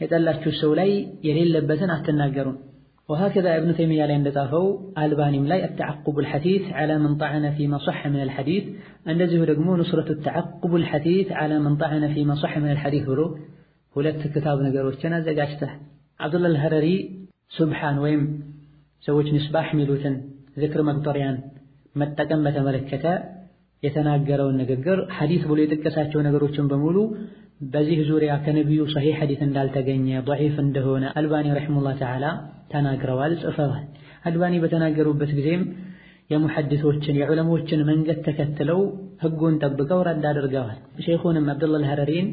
A: የጠላችሁ ሰው ላይ የሌለበትን አትናገሩን። وهكذا ابن تيمية ላይ እንደጻፈው አልባኒም ላይ التعقب الحثيث على من طعن فيما صح من الحديث እንደዚሁ ደግሞ نصرة التعقب الحثيث على من طعن فيما صح من الحديث ብሎ ሁለት ክታብ ነገሮችን አዘጋጅተህ አብዱላህ አልሐረሪ ሱብሃን ወይም ሰዎች ምስባህ ሚሉትን ዝክር መቁጠሪያን መጠቀም በተመለከተ የተናገረውን ንግግር ሐዲስ ብሎ የጠቀሳቸው ነገሮችን በሙሉ በዚህ ዙሪያ ከነብዩ ሷሂህ ሐዲስ እንዳልተገኘ ضعيف እንደሆነ አልባኒ ረሂመሁላህ ተዓላ ተናግረዋል ጽፈዋል። አልባኒ በተናገሩበት ጊዜም የሙሐዲሶችን የዑለሞችን መንገድ ተከትለው ህጉን ጠብቀው ረድ አድርገዋል። ሼኹንም አብዱላህ አልሐረሪን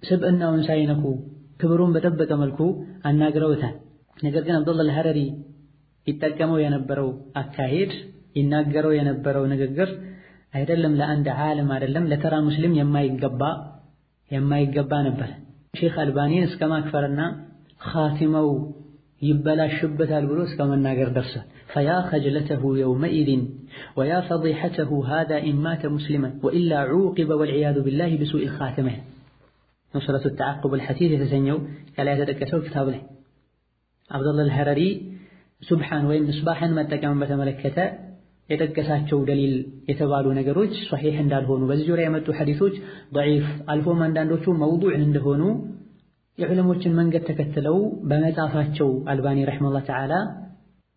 A: ስብዕናውን ሳይነኩ ክብሩን በጠበቀ መልኩ አናግረውታል። ነገር ግን አብዱላህ አልሐረሪ ይጠቀመው የነበረው አካሄድ ይናገረው የነበረው ንግግር አይደለም ለአንድ ዓለም አይደለም ለተራ ሙስሊም የማይገባ ነበር። ሼኽ አልባኒን እስከ ማክፈርና ኻቲማው ይበላሽበታል ብሎ እስከ መናገር ደርሷል። ፈያ ኸጅለተሁ የውመኢዝን ወያ ፈዲሐተሁ ሃዛ ኢን ማተ ሙስሊመን ወኢላ ዑቂበ ወልዒያዙ ቢላሂ ቢሱኢል ኻቲማ ኑስረቱ ተዓቁብ አልሐቲት የተሰኘው ከላይ የተጠቀሰው ክታብ ላይ አብዱላህ አልሐረሪ ሱብሃን ወይም ምስባህን መጠቀምን በተመለከተ የጠቀሳቸው ደሊል የተባሉ ነገሮች ሷሂህ እንዳልሆኑ በዚህ ዙሪያ የመጡ ሐዲሶች ضعيف አልፎም አንዳንዶቹ መውዱዕ እንደሆኑ የዑለሞችን መንገድ ተከትለው በመጻፋቸው አልባኒ ረሂመሁላህ ተዓላ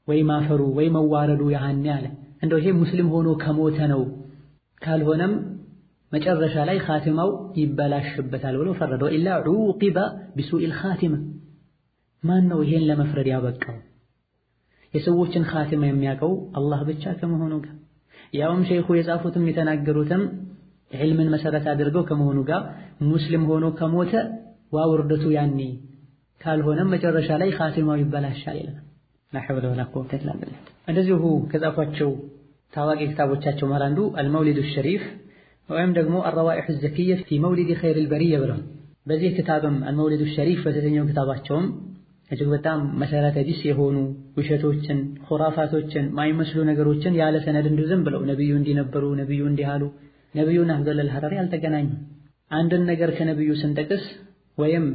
A: ወይ ማፈሩ ወይ መዋረዱ ያህን ያለ እንደው ይሄ ሙስሊም ሆኖ ከሞተ ነው ካልሆነም መጨረሻ ላይ ኻቲማው ይበላሽበታል ብሎ ፈረደው። ኢላ ዑቂበ ቢሱኢል ኻቲማ ማን ነው ይሄን ለመፍረድ ያበቃው? የሰዎችን ኻቲማ የሚያውቀው አላህ ብቻ ከመሆኑ ጋር ያውም ሼኹ የጻፉትም የተናገሩትም ዒልምን መሰረት አድርገው ከመሆኑ ጋር ሙስሊም ሆኖ ከሞተ ዋውርደቱ ያኔ ካልሆነም መጨረሻ ላይ ኻቲማው ይበላሻል ይላል። ላ ሐውለ ወላ ቁወተ ኢላ ቢላህ። እንደዚሁ ከጻፏቸው ታዋቂ ክታቦቻቸው መሃል አንዱ አልመውሊዱ ሸሪፍ ወይም ደግሞ አርዋኢሑ ዘኪየ ፊ መውሊድ ኸይሪል በሪየ ብለው በዚህ ክታብም አልመውሊዱ ሸሪፍ በተሰኘው ክታባቸውም እጅግ በጣም መሰረተ ቢስ የሆኑ ውሸቶችን ኹራፋቶችን ማይመስሉ ነገሮችን ያለ ሰነድ ዝም ብለው ነብዩ እንዲነበሩ ነብዩ እንዲያሉ ነብዩና አብዱላህ አልሐረሪ አልተገናኙም። አንድን ነገር ከነብዩ ስንጠቅስ ወይም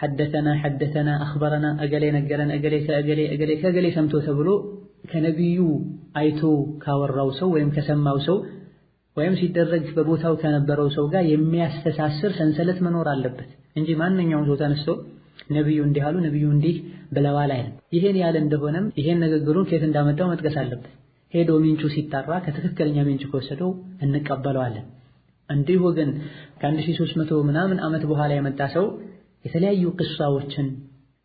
A: ሐደተና አኽበረና እገሌ ነገረን እገሌ ከእገሌ ሰምቶ ተብሎ ከነብዩ አይቶ ካወራው ሰው ወይም ከሰማው ሰው ወይም ሲደረግ በቦታው ከነበረው ሰው ጋር የሚያስተሳስር ሰንሰለት መኖር አለበት እንጂ ማንኛውም ሰው ተነስቶ ነብዩ እንዲህ አሉ ነብዩ እንዲህ ብለዋል አይደል። ይሄን ያለ እንደሆነም ይሄን ንግግሩን ከየት እንዳመጣው መጥቀስ አለበት። ሄዶ ምንጩ ሲጣራ ከትክክለኛ ምንጭ ከወሰደው እንቀበለዋለን። እንዲሁ ግን ከ1300 ምናምን ዓመት በኋላ የመጣ ሰው የተለያዩ ቅሳዎችን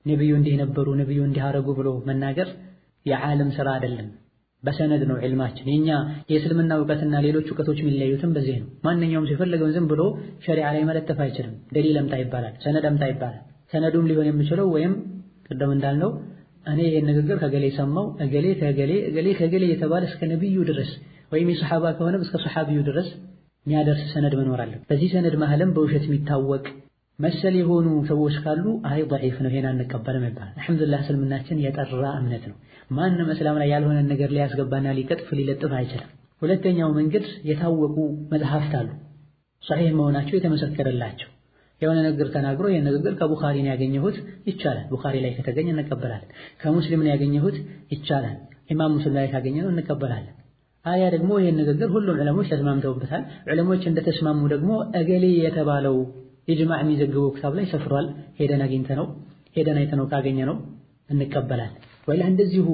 A: ነብዩ እንዲህ ነበሩ ነብዩ እንዲህ አረጉ ብሎ መናገር የዓለም ሥራ አይደለም። በሰነድ ነው ዒልማችን። የኛ የእስልምና ዕውቀትና ሌሎች ዕውቀቶች የሚለዩትም በዚህ ነው። ማንኛውም ሲፈልገው ዝም ብሎ ሸሪዓ ላይ መለጠፍ አይችልም። ደሊል አምጣ ይባላል፣ ሰነድ አምጣ ይባላል። ሰነዱም ሊሆን የሚችለው ወይም ቅድም እንዳልነው እኔ ይሄን ንግግር ከገሌ ሰማው እገሌ ከገሌ የተባለ እስከ ነብዩ ድረስ ወይም የሰሐባ ከሆነ እስከ ሰሐቢዩ ድረስ የሚያደርስ ሰነድ መኖር አለ። በዚህ ሰነድ መሐለም በውሸት የሚታወቅ መሰል የሆኑ ሰዎች ካሉ አይ ضعيف ነው ይሄን አንቀበልም ይባላል። አልሐምዱሊላህ እስልምናችን የጠራ እምነት ነው። ማንም እስላም ላይ ያልሆነ ነገር ሊያስገባና ሊቀጥፍ ሊለጥፍ አይችልም። ሁለተኛው መንገድ የታወቁ መጽሐፍት አሉ ሷሂህ መሆናቸው የተመሰከረላቸው የሆነ ነገር ተናግሮ ይሄን ነገር ከቡኻሪ ነው ያገኘሁት ይቻላል፣ ቡኻሪ ላይ ከተገኘ እንቀበላለን። ከሙስሊም ነው ያገኘሁት ይቻላል፣ ኢማም ሙስሊም ላይ ካገኘነው እንቀበላለን። አያ ደግሞ ይሄን ነገር ሁሉም ዑለሞች ተስማምተውበታል። ዑለሞች እንደተስማሙ ደግሞ እገሌ የተባለው ኢጅማዕ የሚዘግበው ክታብ ላይ ሰፍሯል፣ ሄደን አይተነው ካገኘነው እንቀበላለን። ወይላ እንደዚሁ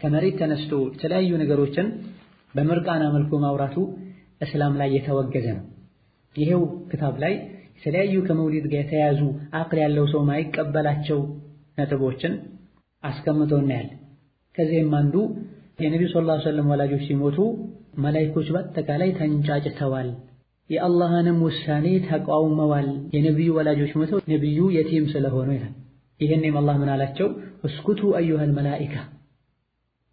A: ከመሬት ተነስቶ የተለያዩ ነገሮችን በምርቃና መልኩ ማውራቱ እስላም ላይ የተወገዘ ነው። ይሄው ክታብ ላይ የተለያዩ ከመውሊድ ጋር የተያዙ አቅል ያለው ሰው ማይቀበላቸው ነጥቦችን አስቀምጦ እናያለን። ከዚህም አንዱ የነብዩ ሰለላሁ ዐለይሂ ወሰለም ወላጆች ሲሞቱ መላእክቶች በአጠቃላይ ተንጫጭተዋል፣ የአላህንም ውሳኔ ተቃውመዋል። የነብዩ ወላጆች ሞተው ነብዩ የቲም ስለሆኑ ይላል። ይሄንም አላህ ምን አላቸው? እስኩቱ አዩሃል መላኢካ፣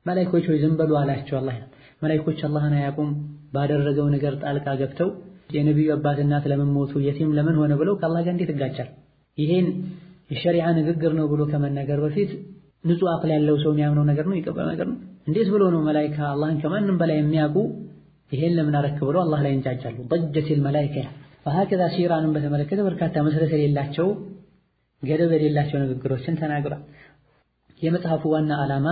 A: መላእክቶች ሆይ ዝም በሉ አላቸው። አላህ መላእክቶች አላህን አያውቁም ባደረገው ነገር ጣልቃ ገብተው የነብዩ አባት እናት ለምን ሞቱ የቲም ለምን ሆነ ብለው ከአላህ ጋር እንዴት ይጋጫል? ይሄን የሸሪዓ ንግግር ነው ብሎ ከመናገር በፊት ንጹህ አቅል ያለው ሰው የሚያምነው ነገር ነው ይቀበል ነገር ነው። እንዴት ብሎ ነው መላኢካ አላህን ከማንም በላይ የሚያውቁ ይሄን ለምን አረክ ብለው አላህ ላይ እንጫጫሉ? ضجت الملائكة وهكذا ሲራንን በተመለከተ በርካታ መሰረት የሌላቸው ገደብ የሌላቸው ንግግሮችን ተናግሯል። የመጽሐፉ ዋና ዓላማ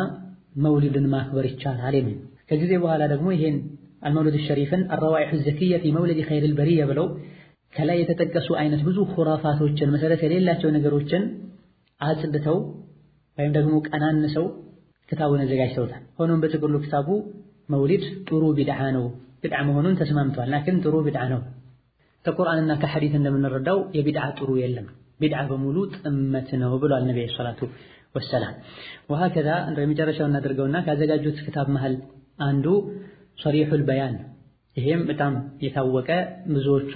A: መውሊድን ማክበር ይቻላል የሚል ከጊዜ በኋላ ደግሞ ይሄን المولد الشريفን الروائح الزكية في مولد خير البرية ብለው ከላይ የተጠቀሱ አይነት ብዙ ኹራፋቶችን መሰረት የሌላቸው ነገሮችን አጽድተው ወይም ደግሞ ቀናንሰው ክታቡን አዘጋጅተውታል። ሆኖም በጥቅሉ ክታቡ መውሊድ ጥሩ ቢድዓ ነው፣ ቢድዓ መሆኑን ተስማምቷል። ላኪን ጥሩ ቢድዓ ነው። ከቁርአንና ከሐዲስ እንደምንረዳው የቢድዓ ጥሩ የለም፣ ቢድዓ በሙሉ ጥመት ነው ብሏል ነብዩ ሰለላሁ ዐለይሂ ወሰለም። وهكذا እንደመጨረሻው እናደርገውና ካዘጋጁት ክታብ መሃል አንዱ ሶሪሑል በያን፣ ይሄም በጣም የታወቀ ብዙዎቹ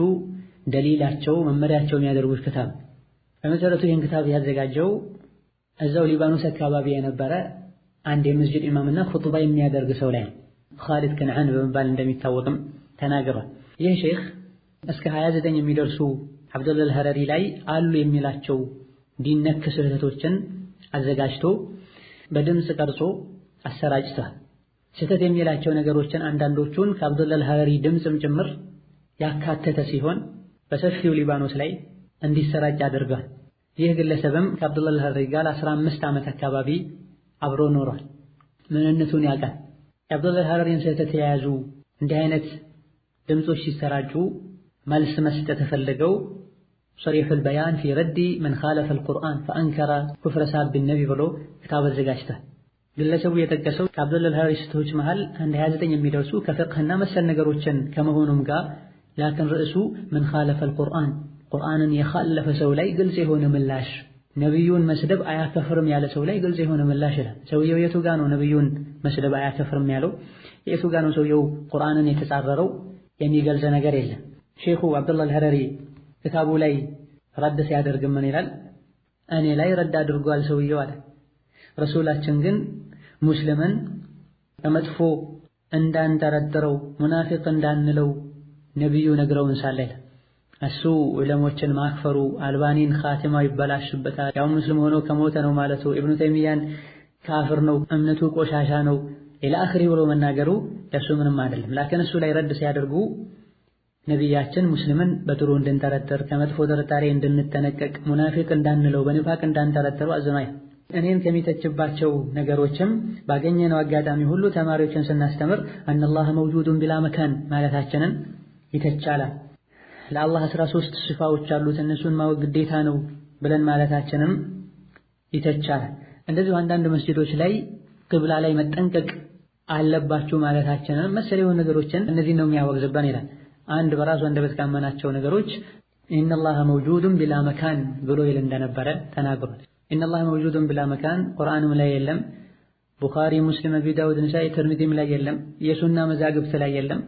A: ደሊላቸው መመሪያቸው የሚያደርጉት ክታብ። በመሰረቱ ይህን ክታብ ያዘጋጀው እዛው ሊባኖስ አካባቢ የነበረ አንድ የመስጂድ ኢማምና ኹጥባ የሚያደርግ ሰው ላይ ኻሊድ ከነዓን በመባል እንደሚታወቅም ተናግሯል። ይህ ሼኽ እስከ 29 የሚደርሱ አብዱላህ ሐረሪ ላይ አሉ የሚላቸው ዲን ነክ ስህተቶችን አዘጋጅቶ በድምጽ ቀርጾ አሰራጭቷል። ስህተት የሚላቸው ነገሮችን አንዳንዶቹን ከአብዱላህ ሐረሪ ድምጽም ጭምር ያካተተ ሲሆን በሰፊው ሊባኖስ ላይ እንዲሰራጭ አድርጓል። ይህ ግለሰብም ከአብዱላህ ሐረሪ ጋር 15 ዓመት አካባቢ አብሮ ኖሯል። ምንነቱን ያውቃል። የአብዱላህ ሐረሪን ስህተት የያዙ እንዲህ አይነት ድምጾች ሲሰራጩ መልስ መስጠት ተፈልገው ሶሪሑል በያን ፊ ረዲ መን ኻለፈ አልቁርአን ፈአንከረ ኩፍረ ሳብ ነቢ ብሎ ክታብ አዘጋጅቷል። ግለሰቡ የጠቀሰው ከአብዱላህ ሐረሪ ስህተቶች መሃል 29 የሚደርሱ ከፍቅህና መሰል ነገሮችን ከመሆኑም ጋር ላኪን ርዕሱ መን ኻለፈ አልቁርአን ቁርአንን የኻለፈ ሰው ላይ ግልጽ የሆነ ምላሽ፣ ነብዩን መስደብ አያከፍርም ያለ ሰው ላይ ግልጽ የሆነ ምላሽ ይላል። ሰውየው የቱ ጋር ነው ነብዩን መስደብ አያከፍርም ያለው? የቱ ጋር ነው ሰውየው ቁርአንን የተጻረረው? የሚገልጽ ነገር የለም። ሼኹ አብዱላህ ሐረሪ ክታቡ ላይ ረድ ሲያደርግ ምን ይላል? እኔ ላይ ረድ አድርጓል ሰውየው አለ። ረሱላችን ግን ሙስሊምን በመጥፎ እንዳንጠረጥረው ሙናፊቅ እንዳንለው ነብዩ ነግረውን ሳለ እሱ ዑለሞችን ማክፈሩ አልባኒን ኻቲማው ይበላሽበታል፣ ያው ሙስሊም ሆኖ ከሞተ ነው ማለቱ፣ ኢብኑ ተይሚያን ካፍር ነው እምነቱ ቆሻሻ ነው ኢላ አኺሪ ብሎ መናገሩ ለሱ ምንም አይደለም። ላኪን እሱ ላይ ረድ ሲያደርጉ ነብያችን ሙስሊምን በጥሩ እንድንጠረጥር ከመጥፎ ጥርጣሬ እንድንጠነቀቅ ሙናፊቅ እንዳንለው በንፋቅ እንዳንጠረጥሩ አዘናይ። እኔም ከሚተችባቸው ነገሮችም ባገኘነው አጋጣሚ ሁሉ ተማሪዎችን ስናስተምር አነላህ መውጁዱን ቢላ መካን ማለታችንን ይተቻላል። ለአላህ 13 ሲፋዎች አሉት እነሱን ማወቅ ግዴታ ነው ብለን ማለታችንም ይተቻል። እንደዚሁ አንዳንድ መስጂዶች ላይ ቅብላ ላይ መጠንቀቅ አለባችሁ ማለታችንን መሰል የሆኑ ነገሮችን እነዚህ ነው የሚያወግዝብን ይላል። አንድ በራሱ አንደበት ካመናቸው ነገሮች ኢነላህ መውጁዱን ቢላ መካን ብሎ ይል እንደነበረ ተናግሯል። ኢነላህ መውጁዱን ቢላ መካን ቁርአንም ላይ የለም፣ ቡኻሪ፣ ሙስሊም፣ አቢ ዳውድ፣ ነሳኢ፣ ተርሚዚም ላይ የለም፣ የሱና መዛግብት ላይ የለም።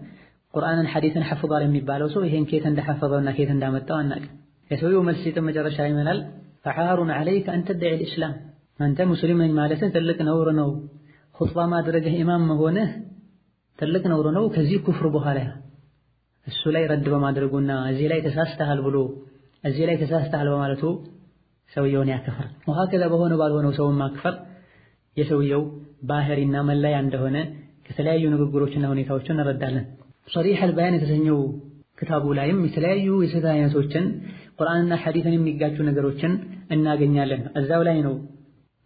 A: ቁርአንን ሐዲስን ሐፍዟል የሚባለው ሰው ይሄን ከየት እንደሐፈዘውና ከየት እንዳመጣው አናውቅም። የሰውየው መልስ ሲጥም መጨረሻ ይመላል ፈዓሩን ዐለይከ አን ተድዒ አልኢስላም፣ አንተ ሙስሊም ነኝ ማለትህ ትልቅ ነውር ነው። ኹጥባ ማድረግህ ኢማም መሆንህ ትልቅ ነውር ነው። ከዚህ ኩፍር በኋላ እሱ ላይ ረድ በማድረጉና እዚህ ላይ ተሳስተሃል ብሎ እዚህ ላይ ተሳስተሃል በማለቱ ሰውየውን ያከፍራል። ወሀከዛ በሆነ ባልሆነው ሰውን ማክፈር የሰውየው ባህሪና መለያ እንደሆነ ከተለያዩ ንግግሮችና ሁኔታዎችን እንረዳለን። ሶሪሑል በያን የተሰኘው ክታቡ ላይም የተለያዩ የስህተት አይነቶችን ቁርአንና ሐዲስን የሚጋጩ ነገሮችን እናገኛለን። እዛው ላይ ነው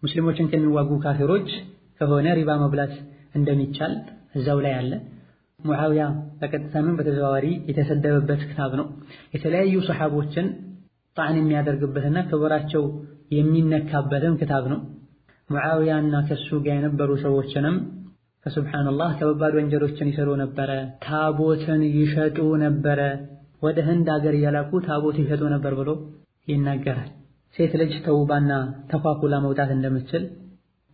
A: ሙስሊሞችን ከሚዋጉ ካፊሮች ከሆነ ሪባ መብላት እንደሚቻል እዛው ላይ አለ። ሙዓዊያ በቀጥታም በተዘዋዋሪ የተሰደበበት ክታብ ነው። የተለያዩ ሰሓቦችን ጣዕን የሚያደርግበትና ክብራቸው የሚነካበትም ክታብ ነው። ሙዓዊያና ከሱ ጋር የነበሩ ሰዎችንም ከሱብሓነላህ ከባድ ወንጀሎችን ይሰሩ ነበረ፣ ታቦትን ይሸጡ ነበረ፣ ወደ ህንድ ሀገር እያላኩ ታቦት ይሸጡ ነበር ብሎ ይናገራል። ሴት ልጅ ተውባና ተኳኩላ መውጣት እንደምትችል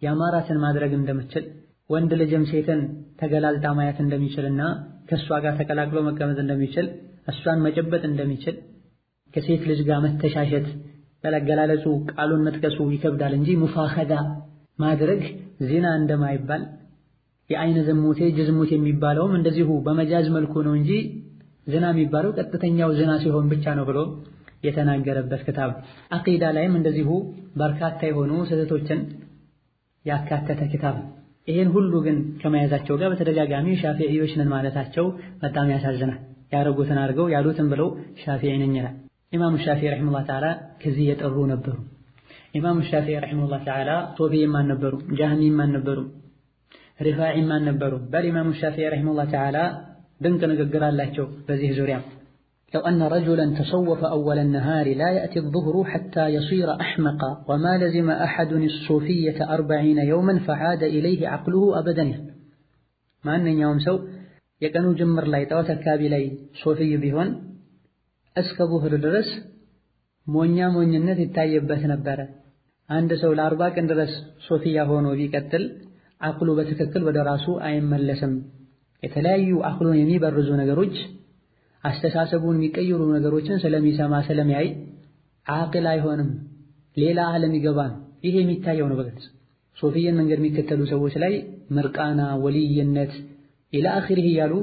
A: ያማራትን ማድረግ እንደምትችል ወንድ ልጅም ሴትን ተገላልጣ ማየት እንደሚችልና ከሷ ጋር ተቀላቅሎ መቀመጥ እንደሚችል እሷን መጨበጥ እንደሚችል ከሴት ልጅ ጋር መተሻሸት በለገላለጹ ቃሉን መጥቀሱ ይከብዳል እንጂ ሙፋኸዳ ማድረግ ዚና እንደማይባል የአይነ ዝሙቴ ጅዝሙት የሚባለውም እንደዚሁ በመጃዝ መልኩ ነው እንጂ ዝና የሚባለው ቀጥተኛው ዝና ሲሆን ብቻ ነው ብሎ የተናገረበት ክታብ። አቂዳ ላይም እንደዚሁ በርካታ የሆኑ ስህተቶችን ያካተተ ክታብ። ይሄን ሁሉ ግን ከመያዛቸው ጋር በተደጋጋሚ ሻፊዒዎች ነን ማለታቸው በጣም ያሳዝናል። ያረጉትን አድርገው ያሉትን ብለው ሻፊዒ ነኝ ይላል። ኢማሙ ሻፊዒ ረሒመሁላህ ተዓላ ከዚህ የጠሩ ነበሩ። ኢማሙ ሻፊዒ ረሒመሁላህ ተዓላ ሶፊይም አልነበሩ፣ ጃህሚም አልነበሩ፣ ሪፋዒም አልነበሩ። በል ኢማሙ ሻፊዒ ረሒመሁላህ ተዓላ ድንቅ ንግግር አላቸው በዚህ ዙሪያ። لو أن رجلا تصوف أول النهار لا يأتي الظهر حتى يصير أحمقا وما لزم أحد الصوفية 40 يوما فعاد إليه عقله أبدا. ما أن يوم سو يكنوا جمر لاي طوات الكابي لاي صوفي بيهون እስከ ዙህር ድረስ ሞኝነት ይታየበት ነበር። አንድ ሰው ለ40 ቀን ድረስ ሶፊያ ሆኖ ቢቀጥል አቅሉ በትክክል ወደ ራሱ አይመለስም። የተለያዩ አቅሉን የሚበርዙ ነገሮች፣ አስተሳሰቡን የሚቀይሩ ነገሮችን ስለሚሰማ ስለሚያይ አቅል አይሆንም፣ ሌላ ዓለም ይገባል። ይሄ የሚታየው ነው በግልጽ ሶፊያን መንገድ የሚከተሉ ሰዎች ላይ ምርቃና፣ ወልይነት ኢላ አኺሪህ እያሉ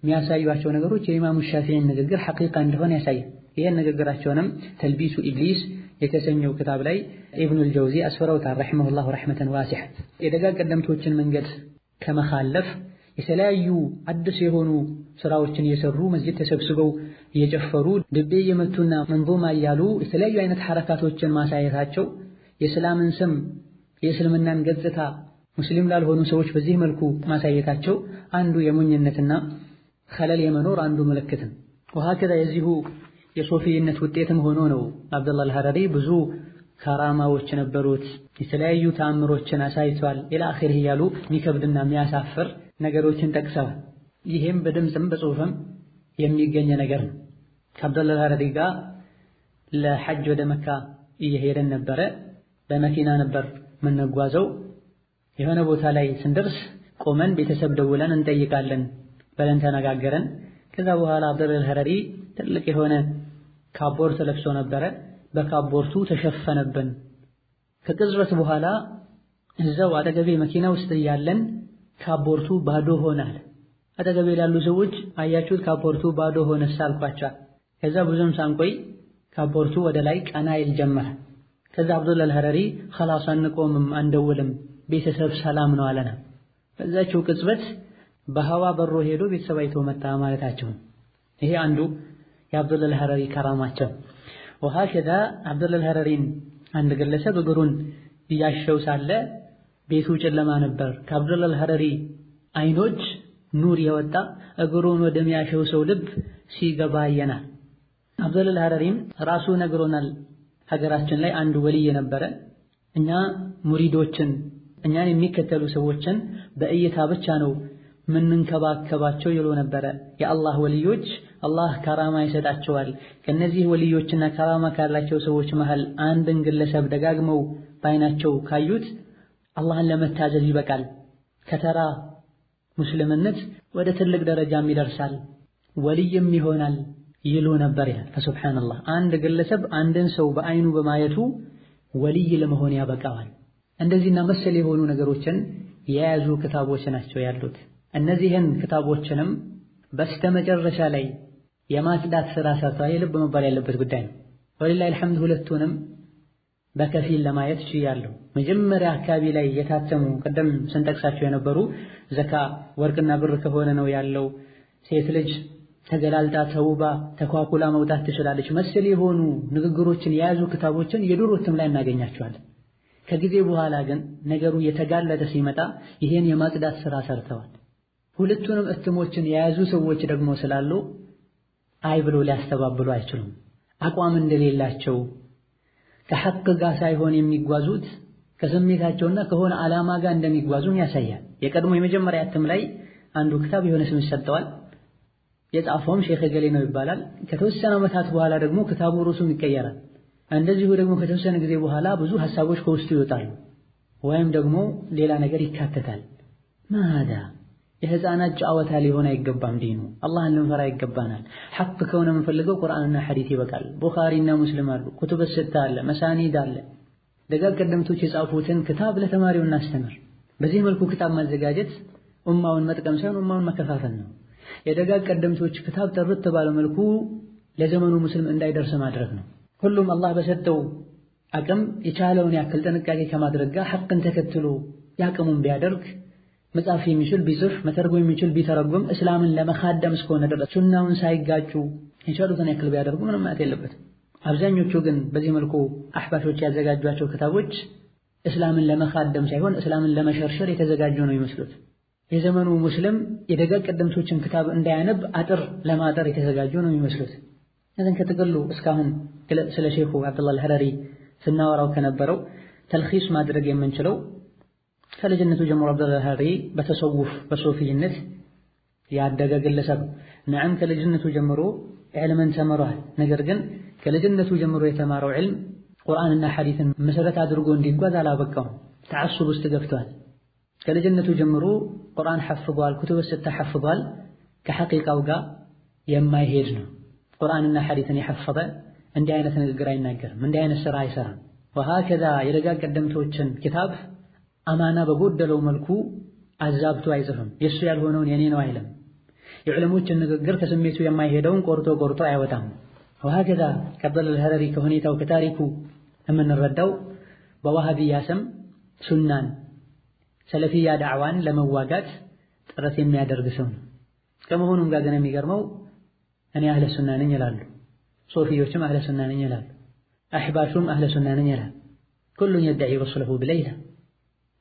A: የሚያሳዩአቸው ነገሮች የኢማሙ ሻፊዒን ንግግር ሐቂቃ እንደሆነ ያሳያል። ይሄን ንግግራቸውንም ተልቢሱ ኢብሊስ የተሰኘው ክታብ ላይ ኢብኑል ጀውዚ አስፈረውታል ረሒመሁላሁ ረሕመተን ዋሲዐ። የደጋግ ቀደምቶችን መንገድ ከመኻለፍ የተለያዩ አዲስ የሆኑ ስራዎችን እየሰሩ መስጂድ ተሰብስበው እየጨፈሩ ድቤ እየመቱና መንዞማ እያሉ የተለያዩ አይነት ሐረካቶችን ማሳየታቸው የእስላምን ስም የእስልምናን ገጽታ ሙስሊም ላልሆኑ ሰዎች በዚህ መልኩ ማሳየታቸው አንዱ የሞኝነትና ኸለል የመኖር አንዱ ምልክት ነው። ወሀከዛ የዚሁ የሶፊይነት ውጤትም ሆኖ ነው አብዱላህ አልሐረሪ ብዙ ከራማዎች ነበሩት፣ የተለያዩ ተአምሮችን አሳይቷል ኢላ አኺሪህ እያሉ የሚከብድና የሚያሳፍር ነገሮችን ጠቅሰዋል። ይሄም በድምፅም በጽሁፍም የሚገኝ ነገር ነው። ከአብዱላህ አልሐረሪ ጋር ለሐጅ ወደ መካ እየሄደን ነበረ። በመኪና ነበር የምንጓዘው። የሆነ ቦታ ላይ ስንደርስ ቆመን ቤተሰብ ደውለን እንጠይቃለን ብለን ተነጋገረን። ከዛ በኋላ አብዱላህ አልሐረሪ ትልቅ የሆነ ካቦርት ለብሶ ነበረ። በካቦርቱ ተሸፈነብን። ከቅጽበት በኋላ እዛው አጠገቤ መኪና ውስጥ እያለን ካቦርቱ ባዶ ሆናል። አጠገቤ ያሉ ሰዎች አያችሁት ካቦርቱ ባዶ ሆነ ሳልኳቸው። ከዛ ብዙም ሳንቆይ ካቦርቱ ወደ ላይ ቀና ይል ጀመረ። ከዛ አብዱላህ አልሐረሪ خلاص አንቆምም አንደውልም ቤተሰብ ሰላም ነው አለና በዛችው ቅጽበት በሐዋ በሮ ሄዶ ቤተሰብ አይቶ መጣ ማለታቸው። ይሄ አንዱ የአብዱላህ አልሐረሪ ከራማቸው። ወሀከዛ አብዱላህ አልሐረሪን አንድ ግለሰብ እግሩን እያሸው ሳለ ቤቱ ጨለማ ነበር። ከአብዱላህ አልሐረሪ አይኖች ኑር የወጣ እግሩን ወደሚያሸው ሰው ልብ ሲገባ ያየናል። አብዱላህ አልሐረሪም ራሱ ነግሮናል። ሀገራችን ላይ አንድ ወልይ ነበረ። እኛ ሙሪዶችን እኛን የሚከተሉ ሰዎችን በእይታ ብቻ ነው ምንንከባከባቸው ይሉ ነበረ። የአላህ ወልዮች አላህ ከራማ ይሰጣቸዋል። ከነዚህ ወልዮችና ከራማ ካላቸው ሰዎች መሃል አንድን ግለሰብ ደጋግመው ባይናቸው ካዩት አላህን ለመታዘዝ ይበቃል፣ ከተራ ሙስልምነት ወደ ትልቅ ደረጃም ይደርሳል፣ ወልይም ይሆናል ይሉ ነበር ይላል። ፈሱብሃንአላህ አንድ ግለሰብ አንድን ሰው በአይኑ በማየቱ ወልይ ለመሆን ያበቃዋል። እንደዚህና መሰል የሆኑ ነገሮችን የያዙ ክታቦች ናቸው ያሉት። እነዚህን ክታቦችንም በስተመጨረሻ ላይ የማጽዳት ስራ ሰርተዋል። ልብ መባል ያለበት ጉዳይ ነው። ወሊላሂ አልሐምድ ሁለቱንም በከፊል ለማየት ችያለሁ። መጀመሪያ አካባቢ ላይ የታተሙ ቀደም ስንጠቅሳቸው የነበሩ ዘካ ወርቅና ብር ከሆነ ነው ያለው፣ ሴት ልጅ ተገላልጣ ተውባ ተኳኩላ መውጣት ትችላለች መሰል የሆኑ ንግግሮችን የያዙ ክታቦችን የዱር እትም ላይ እናገኛቸዋለን። ከጊዜ በኋላ ግን ነገሩ የተጋለጠ ሲመጣ ይሄን የማጽዳት ስራ ሰርተዋል። ሁለቱንም እትሞችን የያዙ ሰዎች ደግሞ ስላሉ አይ ብሎ ሊያስተባብሉ አይችሉም። አቋም እንደሌላቸው ከሐቅ ጋር ሳይሆን የሚጓዙት ከስሜታቸውና ከሆነ ዓላማ ጋር እንደሚጓዙም ያሳያል። የቀድሞ የመጀመሪያ እትም ላይ አንዱ ክታብ የሆነ ስም ይሰጠዋል። የጻፈውም ሼኽ ገሌ ነው ይባላል። ከተወሰነ ዓመታት በኋላ ደግሞ ክታቡ ርዕሱም ይቀየራል። እንደዚሁ ደግሞ ከተወሰነ ጊዜ በኋላ ብዙ ሐሳቦች ከውስጡ ይወጣሉ፣ ወይም ደግሞ ሌላ ነገር ይካተታል። ማዳ የህፃናት ጨዋታ ሊሆን አይገባም። ዲኑ አላህን ልንፈራ ይገባናል። ሐቅ ከሆነ የምንፈልገው ቁርአንና ሐዲስ ይበቃል። ቡኻሪና ሙስሊም አሉ፣ ኩቱብ ሲታ አለ፣ መሳኒድ አለ። ደጋግ ቀደምቶች የጻፉትን ክታብ ለተማሪው እናስተምር። በዚህ መልኩ ክታብ ማዘጋጀት ኡማውን መጥቀም ሳይሆን ኡማውን መከፋፈል ነው። የደጋግ ቀደምቶች ክታብ ጥርት ባለ መልኩ ለዘመኑ ሙስሊም እንዳይደርስ ማድረግ ነው። ሁሉም አላህ በሰጠው አቅም የቻለውን ያክል ጥንቃቄ ከማድረግ ጋር ሐቅን ተከትሎ ያቅሙን ቢያደርግ መጻፍ የሚችል ቢጽፍ መተርጎም የሚችል ቢተረጎም እስላምን ለመኻደም እስከሆነ ድረስ ሱናውን ሳይጋጩ የቻሉትን ያክል ቢያደርጉ ምንም ማለት የለበትም። አብዛኞቹ ግን በዚህ መልኩ አህባሾች ያዘጋጇቸው ክታቦች እስላምን ለመኻደም ሳይሆን እስላምን ለመሸርሸር የተዘጋጁ ነው ይመስሉት። የዘመኑ ሙስሊም የደጋግ ቀደምቶችን ክታብ እንዳያነብ አጥር ለማጠር የተዘጋጁ ነው ይመስሉት። እነዚህን ከጥቅሉ እስካሁን ስለ ሼኹ አብዱላህ አልሐረሪ ስናወራው ከነበረው ተልኺስ ማድረግ የምንችለው ከልጅነቱ ጀምሮ አብዱላህ አልሐረሪ በተሰውፍ በሶፊይነት ያደገ ግለሰብ ነዓም ከልጅነቱ ጀምሮ ዕልምን ተምሯል። ነገር ግን ከልጅነቱ ጀምሮ የተማረው ዕልም ቁርአንና ሐዲስን መሰረት አድርጎ እንዲጓዝ አላበቃውም። ተዓሱብ ውስጥ ገብቷል። ከልጅነቱ ጀምሮ ቁርአን ሐፍዟል፣ ኩቱብ ሲታ ሐፍዟል። ከሐቂቃው ጋር የማይሄድ ነው። ቁርአንና ሐዲስን የሐፈዘ እንዲህ አይነት ንግግር አይናገርም፣ እንዲህ አይነት ሥራ አይሰራም። ወሃከዛ የደጋግ ቀደምቶችን ኪታብ አማና በጎደለው መልኩ አዛብቶ አይጽፍም። የሱ ያልሆነውን የኔ ነው አይልም። የዑለሞችን ንግግር ከስሜቱ የማይሄደውን ቆርጦ አያወጣም። ወሃከዛ ከአብዱላህ አልሐረሪ ከሁኔታው ከታሪኩ የምንረዳው በዋሃቢያ ስም ሱናን ሰለፊያ ዳዕዋን ለመዋጋት ጥረት የሚያደርግ ሰው ነው። ከመሆኑም ጋር ግን የሚገርመው እኔ አህለ ሱና ነኝ ይላሉ፣ ሶፊዮችም አህለ ሱና ነኝ ይላሉ፣ አህባሹም አህለ ሱና ነኝ ይላሉ። ኩሉን የደዒ ወስለሁ ብለይላ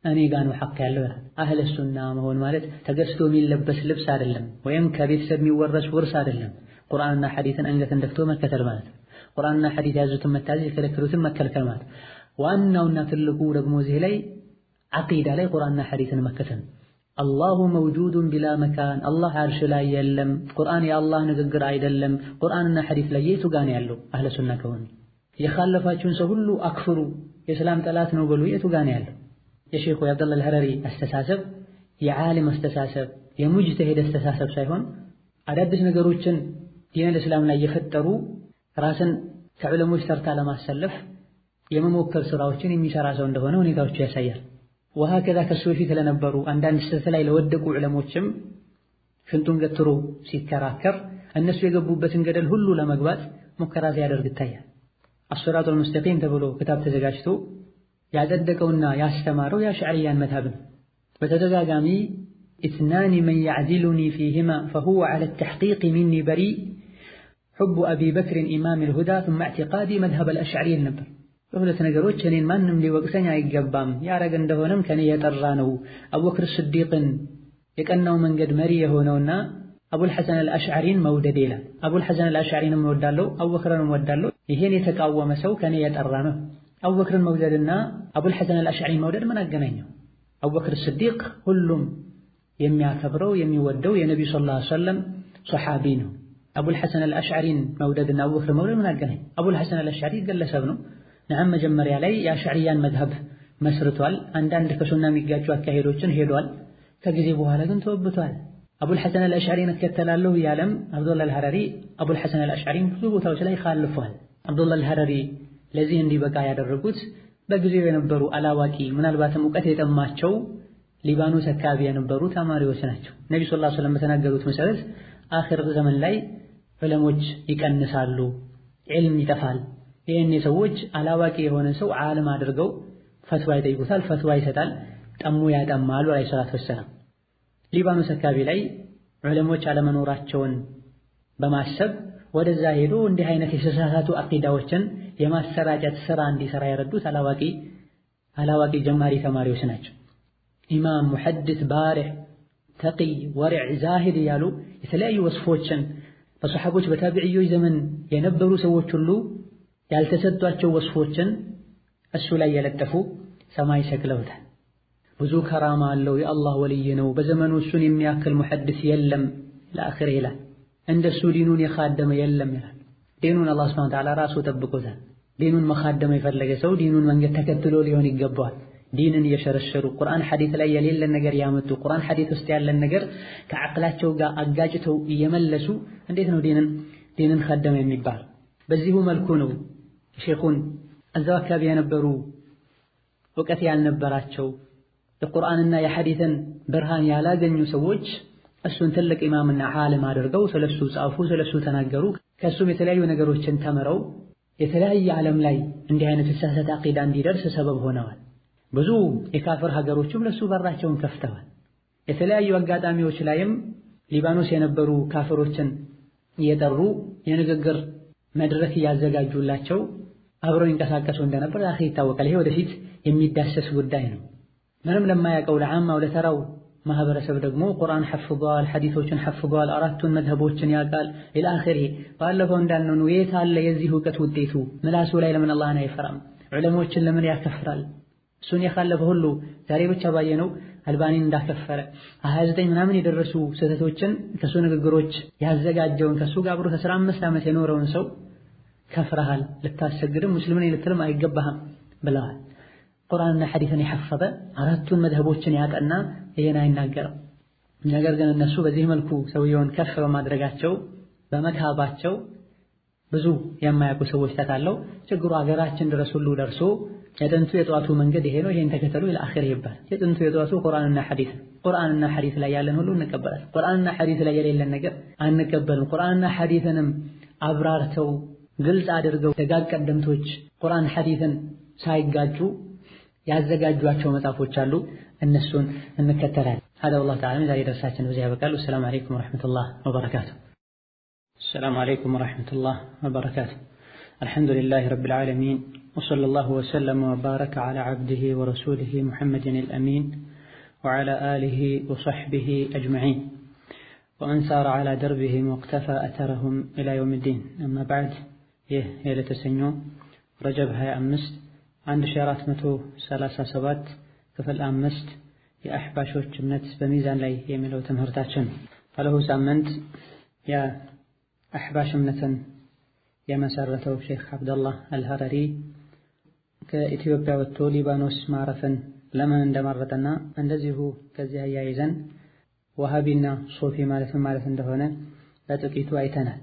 A: እኔ ጋር ነው ሐቅ ያለው ይላል። አህለ ሱና መሆን ማለት ተገዝቶ የሚለበስ ልብስ አይደለም፣ ወይም ከቤተሰብ የሚወረስ ውርስ አይደለም። ቁርአንና ሐዲስን አንገትን ደፍቶ መከተል ማለት ነው። ቁርአንና ሐዲስ ያዙትን መታዘዝ የከለከሉትን መከልከል ማለት። ዋናውና ትልቁ ደግሞ እዚህ ላይ ዓቂዳ ላይ ቁርአንና ሐዲስን መከተል። አላሁ መውጁዱን ቢላ መካን፣ አላህ አርሽ ላይ የለም፣ ቁርአን የአላህ ንግግር አይደለም። ቁርአንና ሐዲስ ላይ የቱ ጋር ነው ያለው? አህለ ሱና ከሆነ የኻለፋችሁን ሰው ሁሉ አክፍሩ፣ የእስላም ጠላት ነው በሉ፣ የቱ ጋር ነው ያለው? የሼኹ የአብዱላህ አልሐረሪ አስተሳሰብ የዓሊም አስተሳሰብ የሙጅተሂድ አስተሳሰብ ሳይሆን አዳዲስ ነገሮችን ዲነል እስላም ላይ የፈጠሩ ራስን ከዑለሞች ተርታ ለማሰለፍ የመሞከር ስራዎችን የሚሰራ ሰው እንደሆነ ሁኔታዎቹ ያሳያል። ወሃከዛ ከሱ በፊት ለነበሩ አንዳንድ ስህተት ላይ ለወደቁ ዑለሞችም ሽንጡን ገትሮ ሲከራከር እነሱ የገቡበትን ገደል ሁሉ ለመግባት ሙከራ ሲያደርግ ይታያል። አስሲራጡል ሙስተቂም ተብሎ ክታብ ተዘጋጅቶ ያጸደቀውና ያስተማረው የአሽዓሪያን መዝሀብ ነው። በተደጋጋሚ ኢትናኒ መን ያዕዲሉኒ ፊሂማ ፈሁወ ዐለ ተሕቂቅ ሚኒ በሪእ ሑቡ አቢ በክርን ኢማሚል ሁዳ ሱመ ኢዕቲቃዲ መዝሀበል አሽዓሪይ ነበር። በሁለት ነገሮች እኔን ማንም ሊወቅሰኝ አይገባም፣ ያረገ እንደሆነም ከኔ የጠራ ነው። አቡበክር ስዲቅን የቀናው መንገድ መሪ የሆነውና አቡል ሐሰን አልአሽዓሪን መውደድ ይላል። አቡል ሐሰን አልአሽዓሪንም እወዳለሁ፣ አቡበክርንም እወዳለሁ። ይሄን የተቃወመ ሰው ከኔ የጠራ ነው። አቡበክርን መውደድና አቡል ሐሰን አልአሽዓሪን መውደድ ምን አገናኘው? አቡበክር ስዲቅ ሁሉም የሚያከብረው የሚወደው የነቢዩ ሰለላሁ ዐለይሂ ወሰለም ሶሓቢ ነው። አቡል ሐሰን አልአሽዓሪን መውደድና አቡበክር መውደድ ምን አገናኘው? አቡል ሐሰን አልአሽዓሪ ግለሰብ ነው። ነዓም መጀመሪያ ላይ የአሽዓሪያን መዝሀብ መስርቷል። አንዳንድ ከሱና የሚጋጩ አካሄዶችን ሄዷል። ከጊዜ በኋላ ግን ተወብቷል። አቡል ሐሰን አልአሽዓሪን እከተላለሁ ያለም አብዱላህ አልሐረሪ አቡል ሐሰን አልአሽዓሪን ብዙ ቦታዎች ላይ ኻልፏል። አብዱላህ አልሐረሪ ለዚህ እንዲበቃ ያደረጉት በጊዜው የነበሩ አላዋቂ ምናልባትም እውቀት የጠማቸው ሊባኖስ አካባቢ የነበሩ ተማሪዎች ናቸው። ነብዩ ሰለላሁ ዐለይሂ ወሰለም በተናገሩት መሰረት አኺር ዘመን ላይ ዑለሞች ይቀንሳሉ፣ ዒልም ይጠፋል። ይህኔ ሰዎች አላዋቂ የሆነ ሰው ዓለም አድርገው ፈትዋ ይጠይቁታል፣ ፈትዋ ይሰጣል፣ ጠሙ ያጠማሉ አለይሂ ሰላቱ ወሰላም። ሊባኖስ አካባቢ ላይ ዑለሞች አለመኖራቸውን በማሰብ ወደዛ ሄዶ እንዲህ አይነት የተሳሳቱ አቂዳዎችን የማሰራጨት ስራ እንዲሰራ ያረዱት አላዋቂ ጀማሪ ተማሪዎች ናቸው። ኢማም፣ ሙሐድስ፣ ባሪዕ፣ ተቂይ፣ ወሪዕ፣ ዛሂድ ያሉ የተለያዩ ወስፎችን በሰሐቦች በታቢዕዮች ዘመን የነበሩ ሰዎች ሁሉ ያልተሰጧቸው ወስፎችን እሱ ላይ የለጠፉ ሰማይ ሰቅለውታል። ብዙ ከራማ አለው፣ የአላህ ወልይ ነው፣ በዘመኑ እሱን የሚያክል ሙሐድስ የለም ለአኺር ይላል። እንደሱ ዲኑን የኻደመ የለም ይላል። ዲኑን አላህ ሱብሓነሁ ወተዓላ ራሱ ጠብቆታል። ዲኑን መኻደም የፈለገ ሰው ዲኑን መንገድ ተከትሎ ሊሆን ይገባዋል። ዲንን እየሸረሸሩ ቁርአን ሐዲስ ላይ የሌለን ነገር ያመጡ ቁርአን ሐዲስ ውስጥ ያለን ነገር ከዐቅላቸው ጋር አጋጭተው እየመለሱ እንዴት ነው ዲንን ኻደመ የሚባል? በዚሁ መልኩ ነው ሼኹን እዛው አካባቢ የነበሩ እውቀት ያልነበራቸው የቁርአንና የሐዲስን ብርሃን ያላገኙ ሰዎች እሱን ትልቅ ኢማምና ዓለም አድርገው ስለሱ ጻፉ፣ ስለሱ ተናገሩ። ከሱም የተለያዩ ነገሮችን ተምረው የተለያየ ዓለም ላይ እንዲህ አይነት የተሳሳተ አቂዳ እንዲደርስ ሰበብ ሆነዋል። ብዙ የካፍር ሀገሮችም ለሱ በራቸውን ከፍተዋል። የተለያዩ አጋጣሚዎች ላይም ሊባኖስ የነበሩ ካፍሮችን እየጠሩ የንግግር መድረክ እያዘጋጁላቸው አብረው ይንቀሳቀሱ እንደነበር ይታወቃል። ይሄ ወደፊት የሚዳሰስ ጉዳይ ነው። ምንም ለማያውቀው ለዓማው ለተራው ማህበረሰብ ደግሞ ቁርአን ሐፍዟል፣ ሐዲሶችን ሐፍዟል፣ አራቱን መዝሀቦችን ያውቃል ኢላ አኺሪ። ባለፈው እንዳልነው ነው የት አለ የዚህ ዕውቀት ውጤቱ? ምላሱ ላይ ለምን አላህን አይፈራም? ዑለሞችን ለምን ያከፍራል? እሱን የኻለፈ ሁሉ ዛሬ ብቻ ባየነው አልባኒን እንዳከፈረ 29 ምናምን የደረሱ ስህተቶችን ከሱ ንግግሮች ያዘጋጀውን ከሱ ጋር አብሮ 15 ዓመት የኖረውን ሰው ከፍረሃል፣ ልታሰግድም ሙስሊም ነኝ ልትልም አይገባህም ብለዋል። ቁርአንና ሐዲስን የሐፈዘ አራቱን መዝሀቦችን ያጠና ይሄን አይናገርም። ነገር ግን እነሱ በዚህ መልኩ ሰውየውን ከፍ በማድረጋቸው በመካባቸው ብዙ የማያውቁ ሰዎች ተታለው ችግሩ አገራችን ድረስ ሁሉ ደርሶ የጥንቱ የጠዋቱ መንገድ ይሄ ነው ይሄን ተከተሉ ኢላ አኺር ይባል። የጥንቱ የጠዋቱ ቁርአንና ሐዲስ ላይ ያለን ሁሉ እንቀበላለን። ቁርአንና ሐዲስ ላይ የሌለን ነገር አንቀበልም። ቁርአንና ሐዲስንም አብራርተው ግልጽ አድርገው ደጋግ ቀደምቶች ቁርአን ሐዲስን ሳይጋጩ ያዘጋጇቸው መጽሐፎች አሉ፣ እነሱን እንከተላለን። هذا والله تعالى ዛሬ ደርሳችን በዚህ ያበቃል። ሰላም አለይኩም ወራህመቱላሂ ወበረካቱ። السلام عليكم ورحمة الله وبركاته. الحمد لله رب العالمين وصلى الله وسلم وبارك على عبده ورسوله محمد الأمين وعلى آله وصحبه أجمعين ومن سار على دربهم واقتفى أثرهم إلى يوم الدين. أما بعد يلتسنيو رجب هاي أمست عند شارات متو 37 كفل أمست የአሕባሾች እምነት በሚዛን ላይ የሚለው ትምህርታችን ባለሁ ሳምንት የአሕባሽ እምነትን የመሰረተው ሼክ አብደላህ አልሐረሪ ከኢትዮጵያ ወጥቶ ሊባኖስ ማረፍን ለምን እንደመረጠና እንደዚሁ ከዚህ አያይዘን ወሃቢና ሶፊ ማለት እንደሆነ በጥቂቱ አይተናል።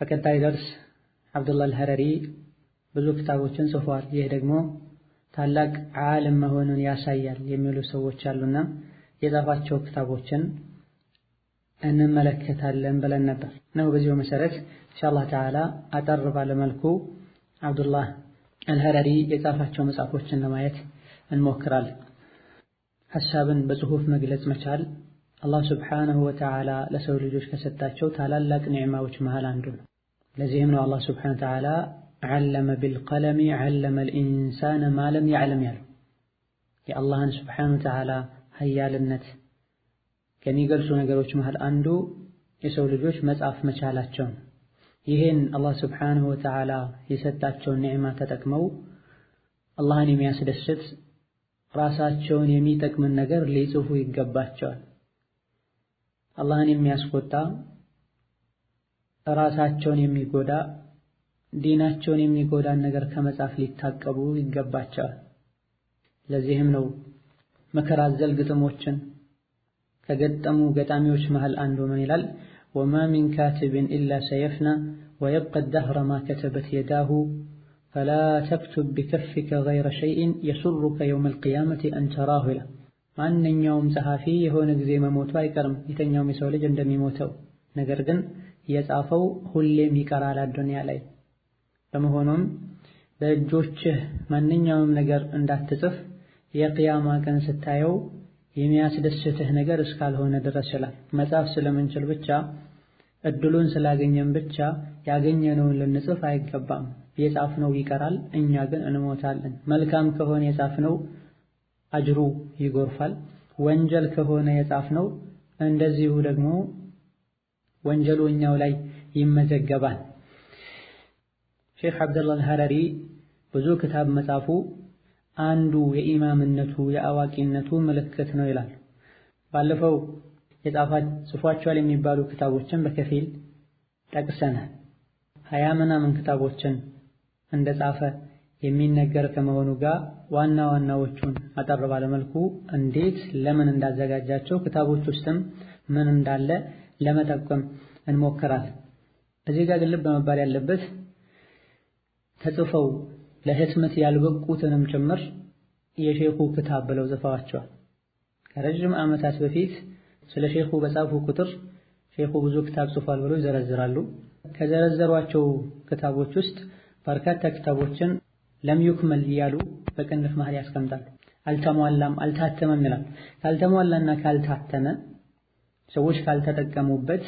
A: በቀጣይ ደርስ አብደላህ አልሐረሪ ብዙ ክታቦችን ጽፏል። ይህ ደግሞ ታላቅ ዓለም መሆኑን ያሳያል የሚሉ ሰዎች አሉና የጻፋቸው ክታቦችን እንመለከታለን ብለን ነበር ነው። በዚሁ መሰረት ኢንሻአላህ ተዓላ አጠር ባለ መልኩ አብዱላህ አልሐረሪ የጻፋቸው መጽሐፎችን ለማየት እንሞክራለን። ሐሳብን በጽሁፍ መግለጽ መቻል አላህ ሱብሓነሁ ወተዓላ ለሰው ልጆች ከሰጣቸው ታላላቅ ኒዕማዎች መሃል አንዱ ነው። ለዚህም ነው አላህ ሱብሓነሁ ወተዓላ علم بالقلم علم الإنسان ما لم يعلم ያለው። የአላህን ሱብሓነሁ ወተዓላ ሀያልነት ከሚገልጹ ነገሮች መሃል አንዱ የሰው ልጆች መጻፍ መቻላቸው። ይሄን አላህ ሱብሓነሁ ወተዓላ የሰጣቸውን ኒዕማ ተጠቅመው አላህን የሚያስደስት ራሳቸውን የሚጠቅምን ነገር ሊጽፉ ይገባቸዋል። አላህን የሚያስቆጣ ራሳቸውን የሚጎዳ ዲናቸውን የሚጎዳን ነገር ከመጻፍ ሊታቀቡ ይገባቸዋል። ለዚህም ነው መከራ አዘል ግጥሞችን ከገጠሙ ገጣሚዎች መሃል አንዱ ምን ይላል? ወማ ሚን ካቲብን ኢላ ሰየፍና ወየብቀ ደህረ ማ ከተበት የዳሁ ፈላ ተክቱብ ቢከፊከ ገይረ ሸይእን የሱሩከ የውመ ልቅያመቲ አን ተራሁ ይላል። ማንኛውም ጸሐፊ የሆነ ጊዜ መሞቱ አይቀርም፣ የተኛውም የሰው ልጅ እንደሚሞተው። ነገር ግን የጻፈው ሁሌም ይቀራል አዱንያ ላይ። በመሆኑም በእጆችህ ማንኛውም ነገር እንዳትጽፍ የቅያማ ቀን ስታየው የሚያስደስትህ ነገር እስካልሆነ ድረስ ይላል። መጻፍ ስለምንችል ብቻ እድሉን ስላገኘን ብቻ ያገኘነውን ልንጽፍ አይገባም። የጻፍነው ይቀራል፣ እኛ ግን እንሞታለን። መልካም ከሆነ የጻፍነው አጅሩ ይጎርፋል፣ ወንጀል ከሆነ የጻፍነው እንደዚሁ ደግሞ ወንጀሉ እኛው ላይ ይመዘገባል። ሼክ አብደላህ አልሐረሪ ብዙ ክታብ መጻፉ አንዱ የኢማምነቱ የአዋቂነቱ ምልክት ነው ይላል። ባለፈው ጽፏቸዋል የሚባሉ ክታቦችን በከፊል ጠቅሰናል። 20 ምናምን ክታቦችን እንደጻፈ የሚነገር ከመሆኑ ጋር ዋና ዋናዎቹን አጠር ባለ መልኩ እንዴት ለምን እንዳዘጋጃቸው ክታቦች ውስጥም ምን እንዳለ ለመጠቆም እንሞክራለን። እዚህ ጋር ልብ መባል ያለበት ተጽፈው ለህትመት ያልበቁትንም ጭምር የሼኹ ክታብ ብለው ጽፈዋቸዋል። ከረጅም ዓመታት በፊት ስለ ሼኹ በጻፉ ቁጥር ሼኹ ብዙ ክታብ ጽፏል ብለው ይዘረዝራሉ። ከዘረዘሯቸው ክታቦች ውስጥ በርካታ ክታቦችን ለም ዩክመል እያሉ በቅንፍ መሃል ያስቀምጣሉ። አልተሟላም፣ አልታተመም ይላል። ካልተሟላና ካልታተመ ሰዎች ካልተጠቀሙበት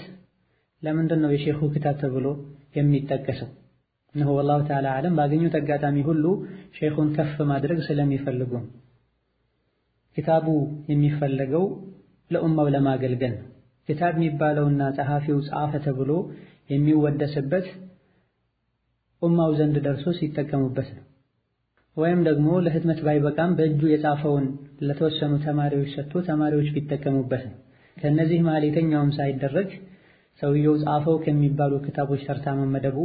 A: ለምንድን ነው የሼኹ ክታብ ተብሎ የሚጠቀሰው? እነሆ ወላሁ ተዓላ አዕለም ባገኙት አጋጣሚ ሁሉ ሼኹን ከፍ ማድረግ ስለሚፈልጉ ክታቡ የሚፈለገው ለኡማው ለማገልገል ነው። ክታብ የሚባለውና ጸሐፊው ጻፈ ተብሎ የሚወደስበት ኡማው ዘንድ ደርሶ ሲጠቀሙበት ነው። ወይም ደግሞ ለህትመት ባይበቃም በእጁ የጻፈውን ለተወሰኑ ተማሪዎች ሰጥቶ ተማሪዎች ቢጠቀሙበት ነው። ከነዚህ መሃል የተኛውም ሳይደረግ ሰውየው ጻፈው ከሚባሉ ክታቦች ተርታ መመደቡ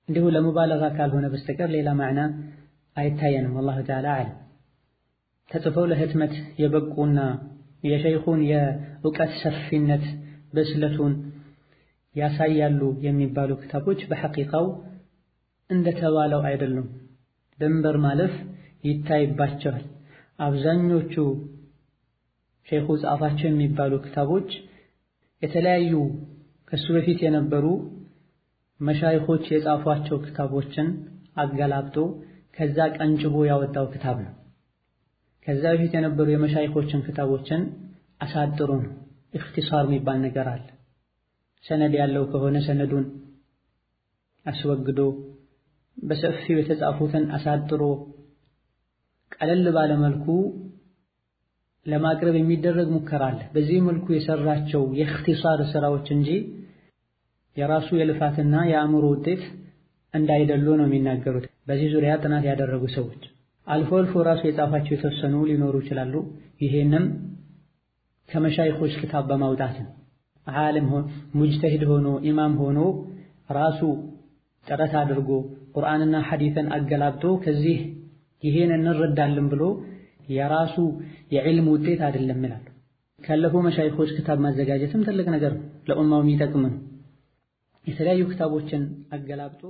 A: እንዲሁ ለሙባለጋ ካልሆነ በስተቀር ሌላ ማዕና አይታየንም። ወላሁ ተዓላ አዕለም። ተጽፈው ለህትመት የበቁና የሸይኹን የእውቀት ሰፊነት በስለቱን ያሳያሉ የሚባሉ ክታቦች በሐቂቃው እንደተባለው አይደሉም። ድንበር ማለፍ ይታይባቸዋል። አብዛኞቹ ሼኹ ጻፋቸው የሚባሉ ክታቦች የተለያዩ ከሱ በፊት የነበሩ መሻይኾች የጻፏቸው ክታቦችን አገላብጦ ከዛ ቀንጭቦ ያወጣው ክታብ ነው። ከዛ በፊት የነበሩ የመሻይኾችን ክታቦችን አሳጥሮ ነው። ኢኽቲሳር የሚባል ነገር አለ። ሰነድ ያለው ከሆነ ሰነዱን አስወግዶ በሰፊው የተጻፉትን አሳጥሮ ቀለል ባለ መልኩ ለማቅረብ የሚደረግ ሙከራ አለ። በዚህ መልኩ የሰራቸው የኢኽቲሳር ስራዎች እንጂ የራሱ የልፋትና የአእምሮ ውጤት እንዳይደሉ ነው የሚናገሩት በዚህ ዙሪያ ጥናት ያደረጉ ሰዎች። አልፎ አልፎ ራሱ የጻፋቸው የተወሰኑ ሊኖሩ ይችላሉ። ይሄንም ከመሻይኾች ክታብ በማውጣት ነው። ዓሊም ሙጅተሂድ ሆኖ ኢማም ሆኖ ራሱ ጥረት አድርጎ ቁርአንና ሐዲስን አገላብጦ ከዚህ ይሄን እንረዳለን ብሎ የራሱ የዕልም ውጤት አይደለም ይላሉ። ካለፉ መሻይኾች ክታብ ማዘጋጀትም ትልቅ ነገር ነው፣ ለኡማው የሚጠቅም ነው። የተለያዩ ክታቦችን አገላብጦ